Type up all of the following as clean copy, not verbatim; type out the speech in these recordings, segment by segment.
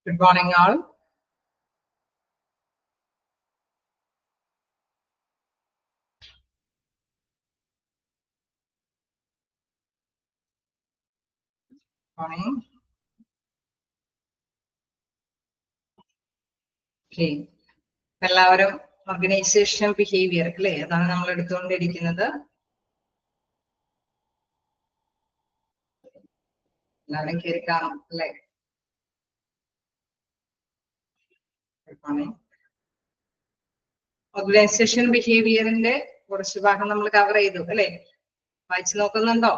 Good morning, all. Morning. Okay. എല്ലാവരും organisation behaviour അല്ലേ, അതാണ് നമ്മൾ എടുത്തുകൊണ്ടിരിക്കുന്നത്. എല്ലാവരും കേൾക്കാം അല്ലേ? ഓർഗനൈസേഷൻ ബിഹേവിയറിന്റെ കുറച്ച് ഭാഗം നമ്മൾ കവർ ചെയ്തു അല്ലെ? വായിച്ചു നോക്കുന്നുണ്ടോ?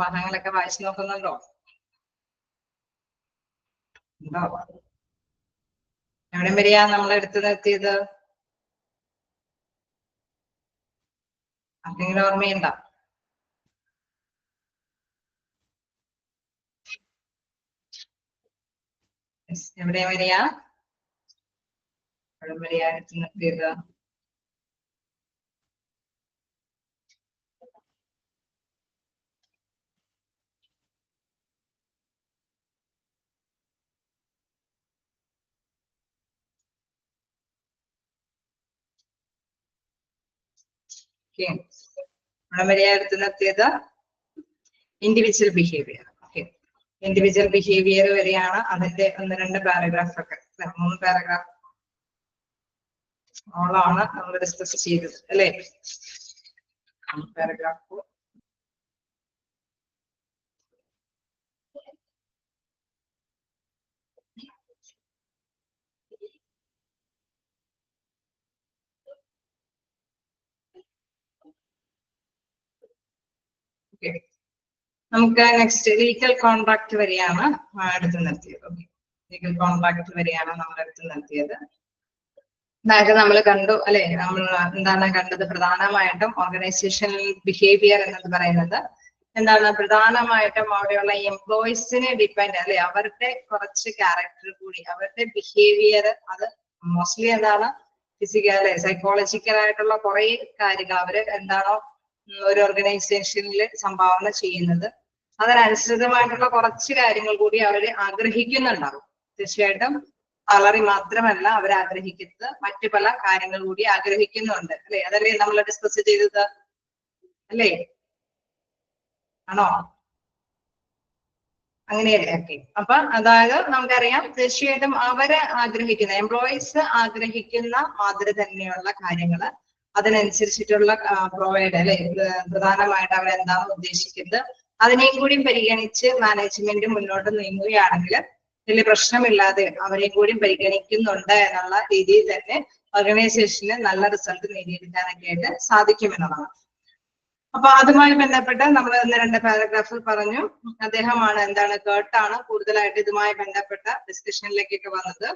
ഭാഗങ്ങളൊക്കെ വായിച്ചു നോക്കുന്നുണ്ടോ? എവിടെ വരെയാ നമ്മൾ എടുത്തു നിർത്തിയത്? ആർക്കെങ്കിലും ഓർമ്മയുണ്ടോ? എവിടെ വരെയാ എടുത്തു നിർത്തിയത്? അവിടെ വരെയാ എടുത്തു നിർത്തിയത്? Individual behaviour. Okay, individual behaviour വരെയാണ് അതിന്റെ 1-2 പാരഗ്രാഫ് ഒക്കെ, 3 പാരഗ്രാഫ് ഓളാണ് നമ്മൾ ഡിസ്കസ് ചെയ്തത് അല്ലെ? പാരഗ്രാഫ് നമുക്ക് നെക്സ്റ്റ് ലീഗൽ കോൺട്രാക്ട് വരെയാണ് എടുത്തു നിർത്തിയത്. ലീഗൽ കോൺട്രാക്ട് വരെയാണ് നമ്മൾ എടുത്തു നിർത്തിയത്. അതായത് നമ്മൾ കണ്ടു അല്ലെ, നമ്മൾ എന്താണ് കണ്ടത്? പ്രധാനമായിട്ടും ഓർഗനൈസേഷണൽ ബിഹേവിയർ എന്നത് പറയുന്നത് എന്താണ്? പ്രധാനമായിട്ടും അവിടെയുള്ള എംപ്ലോയീസിനെ ഡിപ്പെൻഡ് അല്ലെ, അവരുടെ കുറച്ച് ക്യാരക്ടർ കൂടി, അവരുടെ ബിഹേവിയർ, അത് മോസ്റ്റ്ലി എന്താണ് ഫിസിക്കൽ അല്ലെ സൈക്കോളജിക്കൽ ആയിട്ടുള്ള കുറെ കാര്യങ്ങൾ അവര് എന്താണോ ഒരു ഓർഗനൈസേഷനിൽ സംഭാവന ചെയ്യുന്നത്, അതിനനുസൃതമായിട്ടുള്ള കുറച്ച് കാര്യങ്ങൾ കൂടി അവര് ആഗ്രഹിക്കുന്നുണ്ടാവും. തീർച്ചയായിട്ടും സാലറി മാത്രമല്ല അവർ ആഗ്രഹിക്കുന്നത്, മറ്റു പല കാര്യങ്ങൾ കൂടി ആഗ്രഹിക്കുന്നുണ്ട് അല്ലെ? അതല്ലേ നമ്മൾ ഡിസ്കസ് ചെയ്തത് അല്ലേ? ആണോ? അങ്ങനെയല്ലേ? ഓക്കെ. അപ്പൊ അതായത് നമുക്കറിയാം തീർച്ചയായിട്ടും അവര് ആഗ്രഹിക്കുന്ന എംപ്ലോയീസ് ആഗ്രഹിക്കുന്ന മാതിരി തന്നെയുള്ള കാര്യങ്ങള്, അതിനനുസരിച്ചിട്ടുള്ള പ്രൊവൈഡ് അല്ലെ, പ്രധാനമായിട്ട് അവരെന്താണ് ഉദ്ദേശിക്കുന്നത് അതിനെയും കൂടി പരിഗണിച്ച് മാനേജ്മെന്റ് മുന്നോട്ട് നീങ്ങുകയാണെങ്കിൽ വലിയ പ്രശ്നമില്ലാതെ അവരെയും കൂടി പരിഗണിക്കുന്നുണ്ട് എന്നുള്ള രീതിയിൽ തന്നെ ഓർഗനൈസേഷന് നല്ല റിസൾട്ട് നേടിയെടുക്കാനൊക്കെ ആയിട്ട് സാധിക്കുമെന്നുള്ളതാണ്. അപ്പൊ അതുമായി ബന്ധപ്പെട്ട് നമ്മൾ 1-2 പാരഗ്രാഫിൽ പറഞ്ഞു. അദ്ദേഹമാണ് എന്താണ് കേർട്ടാണ് കൂടുതലായിട്ട് ഇതുമായി ബന്ധപ്പെട്ട ഡിസ്കഷനിലേക്കൊക്കെ വന്നത്.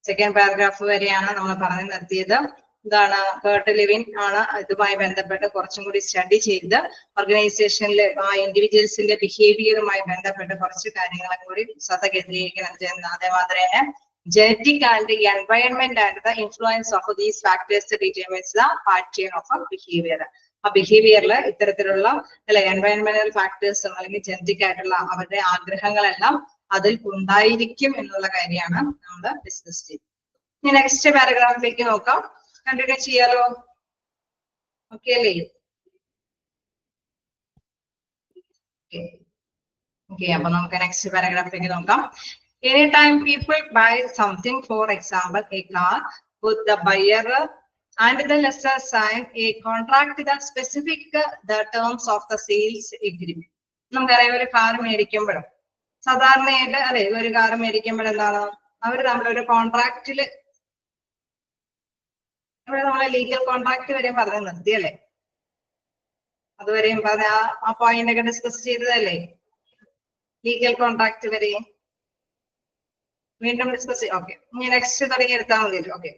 സെക്കൻഡ് പാരഗ്രാഫ് വരെയാണ് നമ്മൾ പറഞ്ഞു നിർത്തിയത്. എന്താണ്? കേർട്ട് ലെവിൻ ആണ് ഇതുമായി ബന്ധപ്പെട്ട് കുറച്ചും കൂടി സ്റ്റഡി ചെയ്ത് ഓർഗനൈസേഷനിൽ ആ ഇൻഡിവിജ്വൽസിന്റെ ബിഹേവിയറുമായി ബന്ധപ്പെട്ട് കുറച്ച് കാര്യങ്ങളെ കൂടി ശ്രദ്ധ കേന്ദ്രീകരിക്കണം ചെയ്യുന്നത്. അതേമാതിരി തന്നെ genetic and environment and the influence of these factors determines the pattern of behaviour. ആ ബിഹേവിയറിൽ ഇത്തരത്തിലുള്ള അല്ലെ എൻവയൺമെന്റൽ ഫാക്ടേഴ്സ് അല്ലെങ്കിൽ ജനറ്റിക് ആയിട്ടുള്ള അവരുടെ ആഗ്രഹങ്ങളെല്ലാം അതിൽ ഉണ്ടായിരിക്കും എന്നുള്ള കാര്യമാണ് നമ്മൾ ഡിസ്കസ് ചെയ്തത്. ഇനി നെക്സ്റ്റ് പാരഗ്രാഫിലേക്ക് നോക്കാം. കണ്ടിന്യൂ ചെയ്യാലോ? ഓക്കെ അല്ലേ? ഓക്കെ, അപ്പൊ നമുക്ക് നെക്സ്റ്റ് പാരഗ്രാഫിലേക്ക് നോക്കാം. Any time people buy something, for example a car, with the buyer and the lessor sign a contract that specific the terms of the sales agreement. നമുക്കറിയാം ഒരു car മേടിക്കുമ്പോഴും സാധാരണയായിട്ട് അല്ലെ, ഒരു കാർ മേടിക്കുമ്പോൾ എന്താണ് അവർ നമ്മളൊരു കോൺട്രാക്റ്റില്, ഇവിടെ നമ്മളെ ലീഗൽ കോൺട്രാക്ട് വരെ പറഞ്ഞു നിർത്തി അല്ലെ? അതുവരെയും പറഞ്ഞ ആ പോയിന്റ് ഒക്കെ ഡിസ്കസ് ചെയ്തതല്ലേ? ലീഗൽ കോൺട്രാക്ട് വരെ വീണ്ടും ഡിസ്കസ് ചെയ്യാം. ഓക്കെ, ഇനി നെക്സ്റ്റ് തുടങ്ങിയെടുത്താൽ മതിയല്ലോ. ഓക്കെ,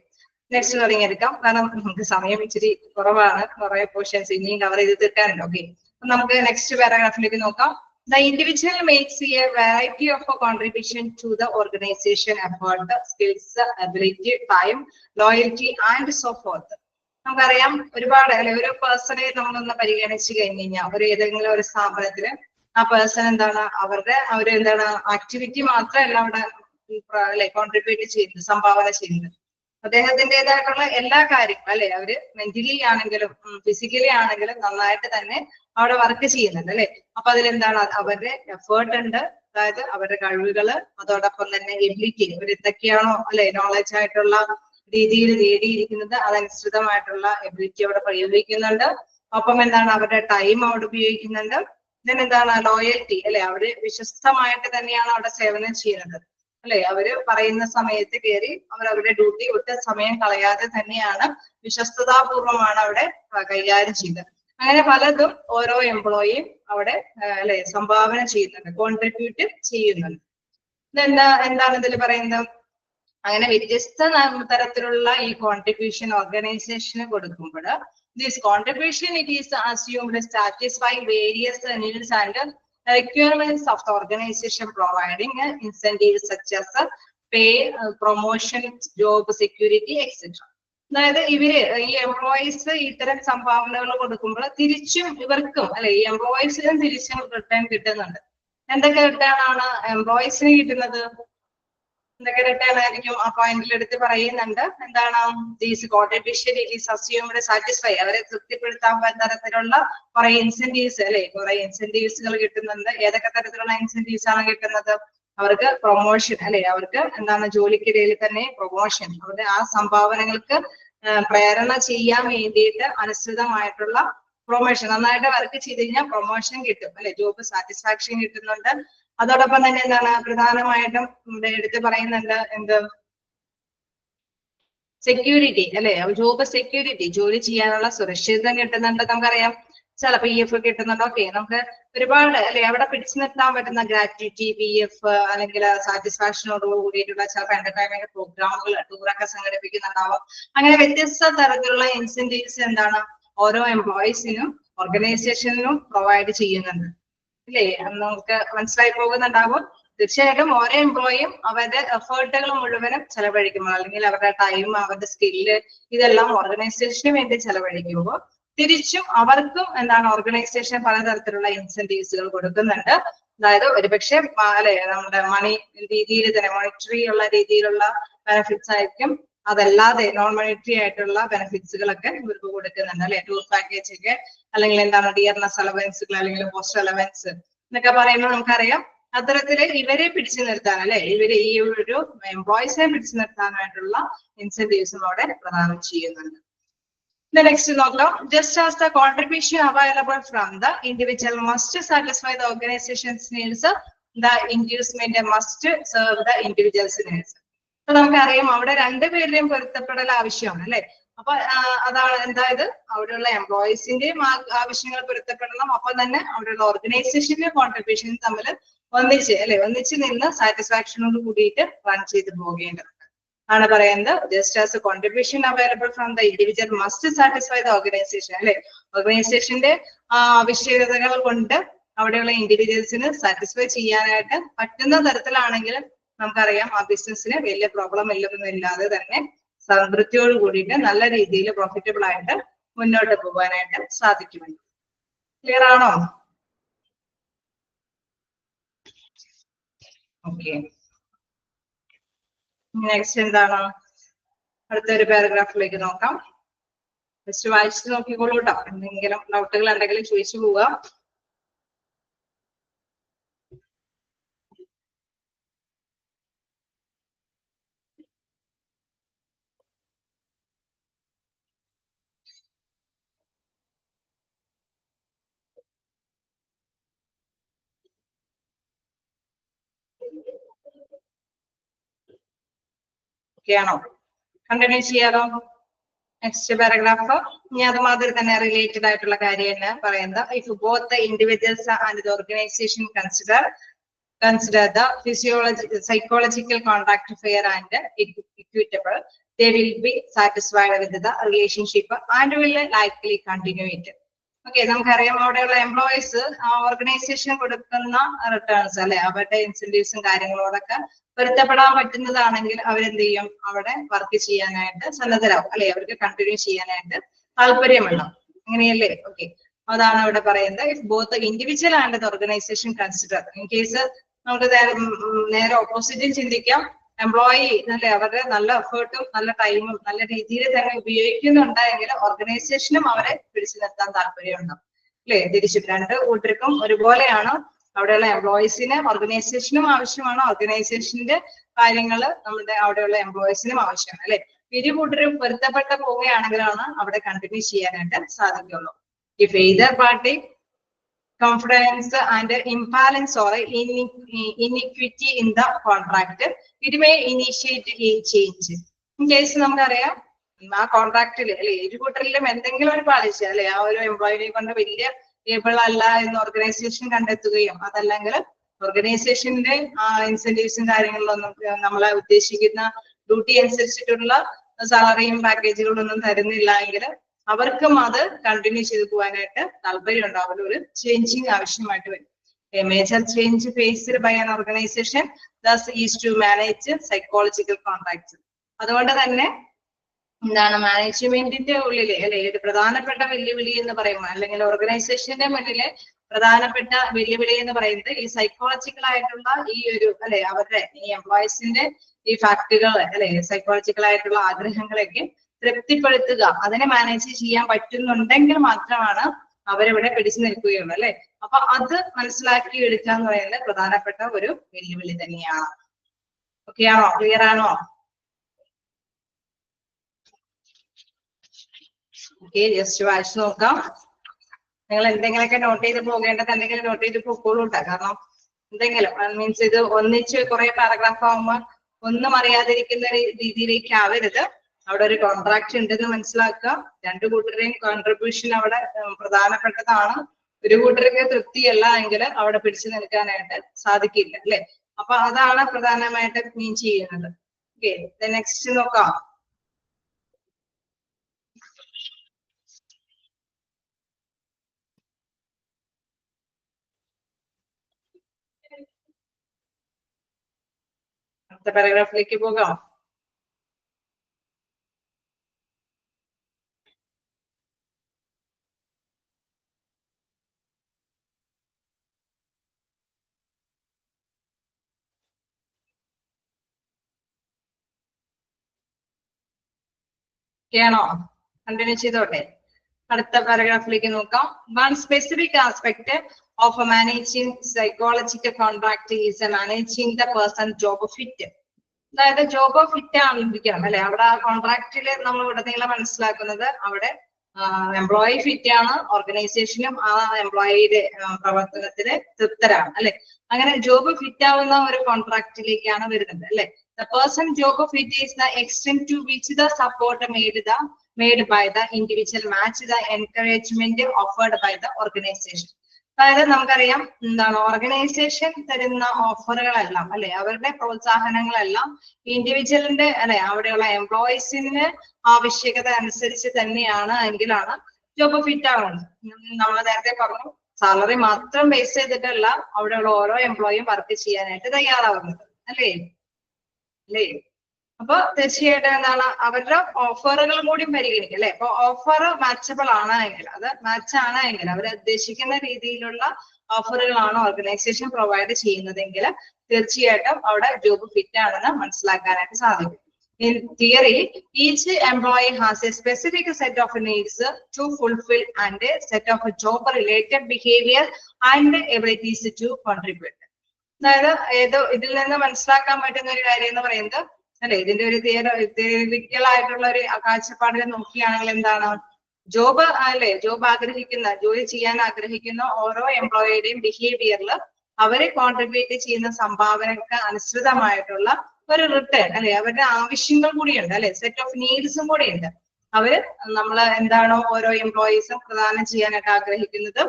നെക്സ്റ്റ് തുടങ്ങിയെടുക്കാം. കാരണം നമുക്ക് സമയം ഇച്ചിരി കുറവാണ്, കുറെ പോർഷൻസ് ഇനിയും കവർ ചെയ്ത് തീർക്കാനുണ്ട്. ഓക്കെ, നമുക്ക് നെക്സ്റ്റ് പാരഗ്രാഫിലേക്ക് നോക്കാം. The individual makes a variety of contribution to the organization effort, skills, ability, time, loyalty, and so forth. നമുക്കറിയാം ഒരുപാട് അല്ലെ ഒരു പേഴ്സണെ നമ്മളൊന്ന് പരിഗണിച്ചു കഴിഞ്ഞ് കഴിഞ്ഞാൽ ഒരു ഏതെങ്കിലും ഒരു സ്ഥാപനത്തില് ആ പേഴ്സൺ എന്താണ് അവര് എന്താണ് ആക്ടിവിറ്റി മാത്രമല്ല അവിടെ അല്ലെ കോൺട്രിബ്യൂട്ട് ചെയ്യുന്നത്, സംഭാവന ചെയ്യുന്നത്. അദ്ദേഹത്തിൻ്റെതായിട്ടുള്ള എല്ലാ കാര്യങ്ങളും അല്ലെ അവര് മെന്റലി ആണെങ്കിലും ഫിസിക്കലി ആണെങ്കിലും നന്നായിട്ട് തന്നെ അവിടെ വർക്ക് ചെയ്യുന്നുണ്ട് അല്ലെ. അപ്പൊ അതിലെന്താണ് അവരുടെ എഫേർട്ട് ഉണ്ട്, അതായത് അവരുടെ കഴിവുകള്, അതോടൊപ്പം തന്നെ എബിലിറ്റി, അവർ എന്തൊക്കെയാണോ അല്ലെ നോളജ് ആയിട്ടുള്ള രീതിയിൽ നേടിയിരിക്കുന്നത് അതനുസൃതമായിട്ടുള്ള എബിലിറ്റി അവിടെ പ്രയോഗിക്കുന്നുണ്ട്. ഒപ്പം എന്താണ് അവരുടെ ടൈം അവിടെ ഉപയോഗിക്കുന്നുണ്ട്. എന്താണ് ലോയൽറ്റി അല്ലെ, അവര് വിശ്വസ്തമായിട്ട് തന്നെയാണ് അവിടെ സേവനം ചെയ്യുന്നത് അല്ലെ. അവര് പറയുന്ന സമയത്ത് കയറി അവരുടെ ഡ്യൂട്ടി വിട്ട് സമയം കളയാതെ തന്നെയാണ് വിശ്വസ്തതാപൂർവമാണ് അവിടെ കൈകാര്യം ചെയ്യുന്നത്. അങ്ങനെ പലതും ഓരോ എംപ്ലോയിയും അവിടെ അല്ലെ സംഭാവന ചെയ്യുന്നുണ്ട്, കോൺട്രിബ്യൂട്ട് ചെയ്യുന്നുണ്ട്. എന്താണ് ഇതിൽ പറയുന്നത്? അങ്ങനെ വ്യത്യസ്ത തരത്തിലുള്ള ഈ കോൺട്രിബ്യൂഷൻ ഓർഗനൈസേഷന് കൊടുക്കുമ്പോൾ this contribution it is assumed satisfy various needs and requirements of the organization, providing incentives such as pay, promotion, job security, etc. അതായത് ഇവര് ഈ എംപ്ലോയീസ് ഇത്തരം സംഭാവനകൾ കൊടുക്കുമ്പോൾ തിരിച്ചും ഇവർക്കും അല്ലെ ഈ എംപ്ലോയീസിനും തിരിച്ചും റിട്ടേൺ കിട്ടുന്നുണ്ട്. എന്തൊക്കെ റിട്ടേൺ ആണ് എംപ്ലോയീസിന് കിട്ടുന്നത്? എന്തൊക്കെ റിട്ടേൺ ആയിരിക്കും? ആ പോയിന്റിൽ എടുത്ത് പറയുന്നുണ്ട്. എന്താണ്? These contribution it is assumed satisfy, അവരെ തൃപ്തിപ്പെടുത്താൻ തരത്തിലുള്ള കുറെ ഇൻസെന്റീവ്സ് അല്ലെ, കുറെ ഇൻസെന്റീവ്സുകൾ കിട്ടുന്നുണ്ട്. ഏതൊക്കെ തരത്തിലുള്ള ഇൻസെന്റീവ്സ് ആണ് കിട്ടുന്നത്? അവർക്ക് പ്രൊമോഷൻ അല്ലെ, അവർക്ക് എന്താണ് ജോലിക്കിടയിൽ തന്നെ പ്രൊമോഷൻ, അവരുടെ ആ സംഭാവനകൾക്ക് പ്രേരണ ചെയ്യാൻ വേണ്ടിയിട്ട് അനുസൃതമായിട്ടുള്ള പ്രൊമോഷൻ, നന്നായിട്ട് വർക്ക് ചെയ്ത് കഴിഞ്ഞാൽ പ്രൊമോഷൻ കിട്ടും അല്ലെ, ജോബ് സാറ്റിസ്ഫാക്ഷൻ കിട്ടുന്നുണ്ട്. അതോടൊപ്പം തന്നെ എന്താണ് പ്രധാനമായിട്ടും ഇവിടെ എടുത്ത് പറയുന്നുണ്ട്, എന്ത് സെക്യൂരിറ്റി അല്ലെ, ജോബ് സെക്യൂരിറ്റി, ജോലി ചെയ്യാനുള്ള സുരക്ഷിതത്വം കിട്ടുന്നുണ്ട്. നമുക്കറിയാം ചില PF കിട്ടുന്നുണ്ട്. ഓക്കെ, നമുക്ക് ഒരുപാട് അല്ലെ അവിടെ പിടിച്ചു നിർത്താൻ പറ്റുന്ന ഗ്രാറ്റുവിറ്റി, PF അല്ലെങ്കിൽ സാറ്റിസ്ഫാക്ഷനോട് കൂടിയിട്ടുള്ള ചില എന്റർടൈൻമെന്റ് പ്രോഗ്രാമുകൾ, ടൂറൊക്കെ സംഘടിപ്പിക്കുന്നുണ്ടാവും. അങ്ങനെ വ്യത്യസ്ത തരത്തിലുള്ള ഇൻസെന്റീവ്സ് എന്താണ് ഓരോ എംപ്ലോയീസിനും ഓർഗനൈസേഷനും പ്രൊവൈഡ് ചെയ്യുന്നുണ്ട് അല്ലേ. നമുക്ക് മനസ്സിലായി പോകുന്നുണ്ടാവും. തീർച്ചയായിട്ടും ഓരോ എംപ്ലോയിയും അവരുടെ എഫേർട്ടുകൾ മുഴുവനും ചെലവഴിക്കുമ്പോൾ അല്ലെങ്കിൽ അവരുടെ ടൈം, അവരുടെ സ്കില്ല് ഇതെല്ലാം ഓർഗനൈസേഷന് വേണ്ടി ചെലവഴിക്കുമ്പോൾ തിരിച്ചും അവർക്കും എന്താണ് ഓർഗനൈസേഷൻ പലതരത്തിലുള്ള ഇൻസെന്റീവ്സുകൾ കൊടുക്കുന്നുണ്ട്. അതായത് ഒരുപക്ഷെ അല്ലെ നമ്മുടെ മണി രീതിയിൽ തന്നെ മോണിറ്ററി ഉള്ള രീതിയിലുള്ള ബെനിഫിറ്റ്സ് ആയിരിക്കും, അതല്ലാതെ നോൺ മോണിറ്ററി ആയിട്ടുള്ള ബെനിഫിറ്റ്സുകളൊക്കെ ഇവർക്ക് കൊടുക്കുന്നുണ്ട് അല്ലെ. ടൂർ പാക്കേജ് ഒക്കെ അല്ലെങ്കിൽ എന്താണ് ഡിയർനെസ് അലവൻസുകൾ അല്ലെങ്കിൽ പോസ്റ്റ് അലവൻസ് എന്നൊക്കെ പറയുമ്പോൾ നമുക്കറിയാം അത്തരത്തില് ഇവരെ പിടിച്ചു നിർത്താൻ അല്ലെ, ഇവര് ഈ ഒരു എംപ്ലോയീസിനെ പിടിച്ചു നിർത്താനായിട്ടുള്ള ഇൻസെന്റീവ്സും അവിടെ പ്രദാനം ചെയ്യുന്നുണ്ട്. നെക്സ്റ്റ് നോക്കാം. Just as the contribution available from the individual must satisfy the organisations needs, the inducement must serve the individuals needs. അപ്പൊ നമുക്കറിയാം അവിടെ രണ്ടുപേരുടെയും പൊരുത്തപ്പെടൽ ആവശ്യമാണ് അല്ലെ. അപ്പൊ അതാണ് എന്തായത് അവിടെയുള്ള എംപ്ലോയീസിന്റെയും ആവശ്യങ്ങൾ പൊരുത്തപ്പെടണം, ഒപ്പം തന്നെ അവിടെയുള്ള ഓർഗനൈസേഷന്റെ കോൺട്രിബ്യൂഷൻ തമ്മിൽ ഒന്നിച്ച് നിന്ന് സാറ്റിസ്ഫാക്ഷനോട് കൂടിയിട്ട് റൺ ചെയ്ത് പോകേണ്ടതുണ്ട് ആണ് പറയുന്നത്. Just as A contribution available from the individual must satisfy the organisation അല്ലെ. ഓർഗനൈസേഷന്റെ ആവശ്യകതകൾ കൊണ്ട് അവിടെയുള്ള ഇൻഡിവിജ്വൽസിന് സാറ്റിസ്ഫൈ ചെയ്യാനായിട്ട് പറ്റുന്ന തരത്തിലാണെങ്കിൽ നമുക്കറിയാം ആ ബിസിനസ്സിന് വലിയ പ്രോബ്ലം ഇല്ലാതെ തന്നെ സംതൃപ്തിയോട് കൂടിയിട്ട് നല്ല രീതിയിൽ പ്രോഫിറ്റബിൾ ആയിട്ട് മുന്നോട്ട് പോകാനായിട്ട് സാധിക്കുമെന്ന്. ക്ലിയർ ആണോ? ഓക്കെ, നെക്സ്റ്റ് എന്താണ്? അടുത്തൊരു പാരഗ്രാഫിലേക്ക് നോക്കാം. ജസ്റ്റ് വായിച്ചു നോക്കിക്കോളൂ കേട്ടോ. എന്തെങ്കിലും ഡൗട്ടുകൾ ഉണ്ടെങ്കിൽ ചോദിച്ചു പോവുക. ആണോ? കണ്ടിന്യൂ ചെയ്യാലോ. നെക്സ്റ്റ് പാരഗ്രാഫ് ഇനി അതുമാതിരി തന്നെ റിലേറ്റഡ് ആയിട്ടുള്ള കാര്യം തന്നെ പറയുന്നത്. If both the individuals and the organisation consider the psychological contract fair and equitable, they will be satisfied with the relationship and will likely continue it. Okay, നമുക്കറിയാം അവിടെയുള്ള എംപ്ലോയീസ് ഓർഗനൈസേഷൻ കൊടുക്കുന്ന റിട്ടേൺസ് അല്ലെ, അവരുടെ ഇൻസെന്റീവ്സും കാര്യങ്ങളോടൊക്കെ പൊരുത്തപ്പെടാൻ പറ്റുന്നതാണെങ്കിൽ അവരെന്ത് ചെയ്യും, അവിടെ വർക്ക് ചെയ്യാനായിട്ട് സന്നദ്ധരാകും അല്ലെ, അവർക്ക് കണ്ടിന്യൂ ചെയ്യാനായിട്ട് താല്പര്യമുണ്ടാവും. അങ്ങനെയല്ലേ? ഓക്കെ, അതാണ് ഇവിടെ പറയുന്നത്. If both individual and the organisation consider, in case നമുക്ക് നേരെ ഓപ്പോസിറ്റും ചിന്തിക്കാം. എംപ്ലോയി അല്ലെ, അവരുടെ നല്ല എഫേർട്ടും നല്ല ടൈമും നല്ല രീതിയിൽ തന്നെ ഉപയോഗിക്കുന്നുണ്ടെങ്കിൽ ഓർഗനൈസേഷനും അവരെ പിടിച്ചു നിർത്താൻ താല്പര്യമുണ്ടാവും അല്ലെ. തിരിച്ചു രണ്ട് കൂട്ടർക്കും ഒരുപോലെയാണ്. അവിടെയുള്ള എംപ്ലോയീസിന് ഓർഗനൈസേഷനും ആവശ്യമാണ്, ഓർഗനൈസേഷന്റെ കാര്യങ്ങള് നമ്മുടെ അവിടെയുള്ള എംപ്ലോയീസിനും ആവശ്യമാണ് അല്ലെ. ഇരു കൂട്ടരും പൊരുത്തപ്പെട്ട് പോവുകയാണെങ്കിലാണ് അവിടെ കണ്ടിന്യൂ ചെയ്യാനായിട്ട് സാധിക്കുള്ളൂ. If either party confidence and imbalance or inequity in the contract, it may initiate a change. In case നമുക്കറിയാം ആ കോൺട്രാക്റ്റിൽ അല്ലെ ഇരു കൂട്ടരിലും എന്തെങ്കിലും ഒരു പാളിച്ച അല്ലെ, ആ ഒരു എംപ്ലോയിനെ കൊണ്ട് വലിയ ഏബിൾ അല്ല എന്ന് ഓർഗനൈസേഷൻ കണ്ടെത്തുകയും അതല്ലെങ്കിൽ ഓർഗനൈസേഷന്റെ ഇൻസെന്റീവ്സും കാര്യങ്ങളിലൊന്നും നമ്മളെ ഉദ്ദേശിക്കുന്ന ഡ്യൂട്ടി അനുസരിച്ചിട്ടുള്ള സാലറിയും പാക്കേജുകളൊന്നും തരുന്നില്ല എങ്കിൽ അവർക്കും അത് കണ്ടിന്യൂ ചെയ്തു പോകാനായിട്ട് താല്പര്യം ഉണ്ടാവില്ല. ഒരു ചേഞ്ചിങ് ആവശ്യമായിട്ട് വരും. A major change faced by an organization thus is to manage psychological contracts. അതുകൊണ്ട് തന്നെ എന്താണ് മാനേജ്മെന്റിന്റെ ഉള്ളില് അല്ലെ ഒരു പ്രധാനപ്പെട്ട വെല്ലുവിളി എന്ന് പറയുമ്പോൾ അല്ലെങ്കിൽ ഓർഗനൈസേഷന്റെ മുന്നിലെ പ്രധാനപ്പെട്ട വെല്ലുവിളി എന്ന് പറയുന്നത് ഈ സൈക്കോളജിക്കൽ ആയിട്ടുള്ള ഈ ഒരു അല്ലെ അവരുടെ ഈ എംപ്ലോയീസിന്റെ ഈ ഫാക്ടുകൾ അല്ലെ സൈക്കോളജിക്കൽ ആയിട്ടുള്ള ആഗ്രഹങ്ങളൊക്കെ തൃപ്തിപ്പെടുത്തുക, അതിനെ മാനേജ് ചെയ്യാൻ പറ്റുന്നുണ്ടെങ്കിൽ മാത്രമാണ് അവരിവിടെ പിടിച്ചു നിൽക്കുകയുള്ളൂ അല്ലെ. അപ്പൊ അത് മനസ്സിലാക്കി എടുക്കുക എന്ന് പറയുന്നത് പ്രധാനപ്പെട്ട ഒരു വെല്ലുവിളി തന്നെയാണ്. ഓക്കെ ആണോ? ക്ലിയർ ആണോ? ഓക്കെ, ജസ്റ്റ് വായിച്ചു നോക്കാം. നിങ്ങൾ എന്തെങ്കിലുമൊക്കെ നോട്ട് ചെയ്ത് പോകേണ്ടത് എന്തെങ്കിലും നോട്ട് ചെയ്ത് പോയിക്കോളൂ കേട്ടോ. കാരണം എന്തെങ്കിലും മീൻസ് ഇത് ഒന്നിച്ച് കുറെ പാരഗ്രാഫ് ആകുമ്പോൾ ഒന്നും അറിയാതിരിക്കുന്ന രീതിയിലേക്ക് ആവരുത്. അവിടെ ഒരു കോൺട്രാക്ട് ഉണ്ടെന്ന് മനസ്സിലാക്കുക. രണ്ടു കൂട്ടരുടെയും കോൺട്രിബ്യൂഷൻ അവിടെ പ്രധാനപ്പെട്ടതാണ്. ഒരു കൂട്ടർക്ക് തൃപ്തിയല്ല എങ്കിൽ അവിടെ പിടിച്ചു നിൽക്കാനായിട്ട് സാധിക്കില്ല അല്ലെ. അപ്പൊ അതാണ് പ്രധാനമായിട്ട് മീൻ ചെയ്യുന്നത്. ഓക്കെ, നെക്സ്റ്റ് നോക്കാം. അടുത്ത പാരഗ്രാഫിലേക്ക് പോകാം. ആണോ? കണ്ടിന്യൂ ചെയ്തോട്ടെ. അടുത്ത പാരഗ്രാഫിലേക്ക് നോക്കാം. One specific aspect of managing psychological contract is managing the person job fit. അതായത് ജോബ് ഫിറ്റ് ആയിരിക്കണം അല്ലെ. അവിടെ ആ കോൺട്രാക്റ്റില് നമ്മൾ ഉടനീളം മനസ്സിലാക്കുന്നത് അവിടെ എംപ്ലോയി ഫിറ്റ് ആണ്, ഓർഗനൈസേഷനും ആ എംപ്ലോയിയുടെ പ്രവർത്തനത്തിന് തൃപ്തരാണ് അല്ലെ. അങ്ങനെ ജോബ് ഫിറ്റ് ആവുന്ന ഒരു കോൺട്രാക്റ്റിലേക്കാണ് വരുന്നത് അല്ലെ. The person job fit is the extent to which the support made by the individual match the encouragement offered by the organization. അതായത് നമുക്കറിയാം എന്താണ് ഓർഗനൈസേഷൻ തരുന്ന ഓഫറുകളെല്ലാം അല്ലെ, അവരുടെ പ്രോത്സാഹനങ്ങളെല്ലാം ഇൻഡിവിജ്വലിന്റെ അല്ലെ അവിടെയുള്ള എംപ്ലോയീസിന് ആവശ്യകത അനുസരിച്ച് തന്നെയാണ് എങ്കിലാണ് ജോബ് ഫിറ്റ് ആവുന്നത്. നമ്മൾ നേരത്തെ പറഞ്ഞു സാലറി മാത്രം ബേസ് ചെയ്തിട്ടല്ല അവിടെയുള്ള ഓരോ എംപ്ലോയിയും വർക്ക് ചെയ്യാനായിട്ട് തയ്യാറാവുന്നത് അല്ലേ. അപ്പൊ തീർച്ചയായിട്ടും എന്താണ് അവരുടെ ഓഫറുകൾ കൂടി പരിഗണിക്കും അല്ലെ. അപ്പൊ ഓഫർ മാച്ചബിൾ ആണ് എങ്കിൽ, അത് മാച്ച് ആണ് എങ്കിൽ, അവർ ഉദ്ദേശിക്കുന്ന രീതിയിലുള്ള ഓഫറുകളാണ് ഓർഗനൈസേഷൻ പ്രൊവൈഡ് ചെയ്യുന്നതെങ്കിൽ തീർച്ചയായിട്ടും അവിടെ ജോബ് ഫിറ്റ് ആണെന്ന് മനസ്സിലാക്കാനായിട്ട് സാധിക്കും. In theory, each employee has a specific set of needs to fulfill and a set of job-related behavior and abilities to contribute. അതായത് ഇതിൽ നിന്ന് മനസ്സിലാക്കാൻ പറ്റുന്ന ഒരു കാര്യം എന്ന് പറയുന്നത് അല്ലെ, ഇതിന്റെ ഒരു തിയറിക്കൽ ആയിട്ടുള്ള ഒരു കാഴ്ചപ്പാടിൽ നോക്കുകയാണെങ്കിൽ എന്താണ് ജോബ് അല്ലെ, ജോബ് ആഗ്രഹിക്കുന്ന ജോലി ചെയ്യാൻ ആഗ്രഹിക്കുന്ന ഓരോ എംപ്ലോയിയുടെയും ബിഹേവിയറിൽ അവരെ കോൺട്രിബ്യൂട്ട് ചെയ്യുന്ന സംഭാവനക്ക് അനുസൃതമായിട്ടുള്ള ഒരു റിട്ടേൺ അല്ലെ, അവരുടെ ആവശ്യങ്ങൾ കൂടിയുണ്ട് അല്ലെ, സെറ്റ് ഓഫ് നീഡ്സും കൂടിയുണ്ട്. അവര് നമ്മൾ എന്താണോ ഓരോ എംപ്ലോയീസും പ്രദാനം ചെയ്യാനായിട്ട് ആഗ്രഹിക്കുന്നത്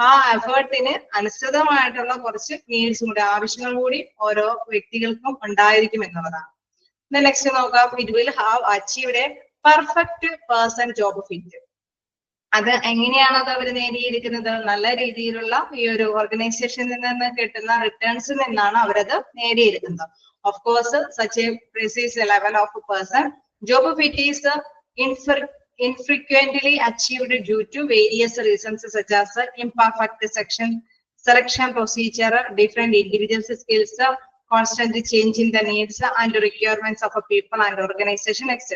ആ എഫേർട്ടിന് അനുസൃതമായിട്ടുള്ള കുറച്ച് നീഡ്സും കൂടി ആവശ്യങ്ങൾ കൂടി ഓരോ വ്യക്തികൾക്കും ഉണ്ടായിരിക്കും എന്നുള്ളതാണ്. നെക്സ്റ്റ് നോക്കാം. It will have achieved A perfect person job fit. അത് എങ്ങനെയാണോ അത് അവർ നേടിയിരിക്കുന്നത്? നല്ല രീതിയിലുള്ള ഈ ഒരു ഓർഗനൈസേഷനിൽ നിന്ന് കിട്ടുന്ന റിട്ടേൺസിൽ നിന്നാണ് അവരത് നേടിയിരിക്കുന്നത്. Of course such a precise level of person job fit is infrequently achieved due to various reasons such as imperfect selection procedure, different individual skills, constant change in the needs and requirements of people and organization, etc.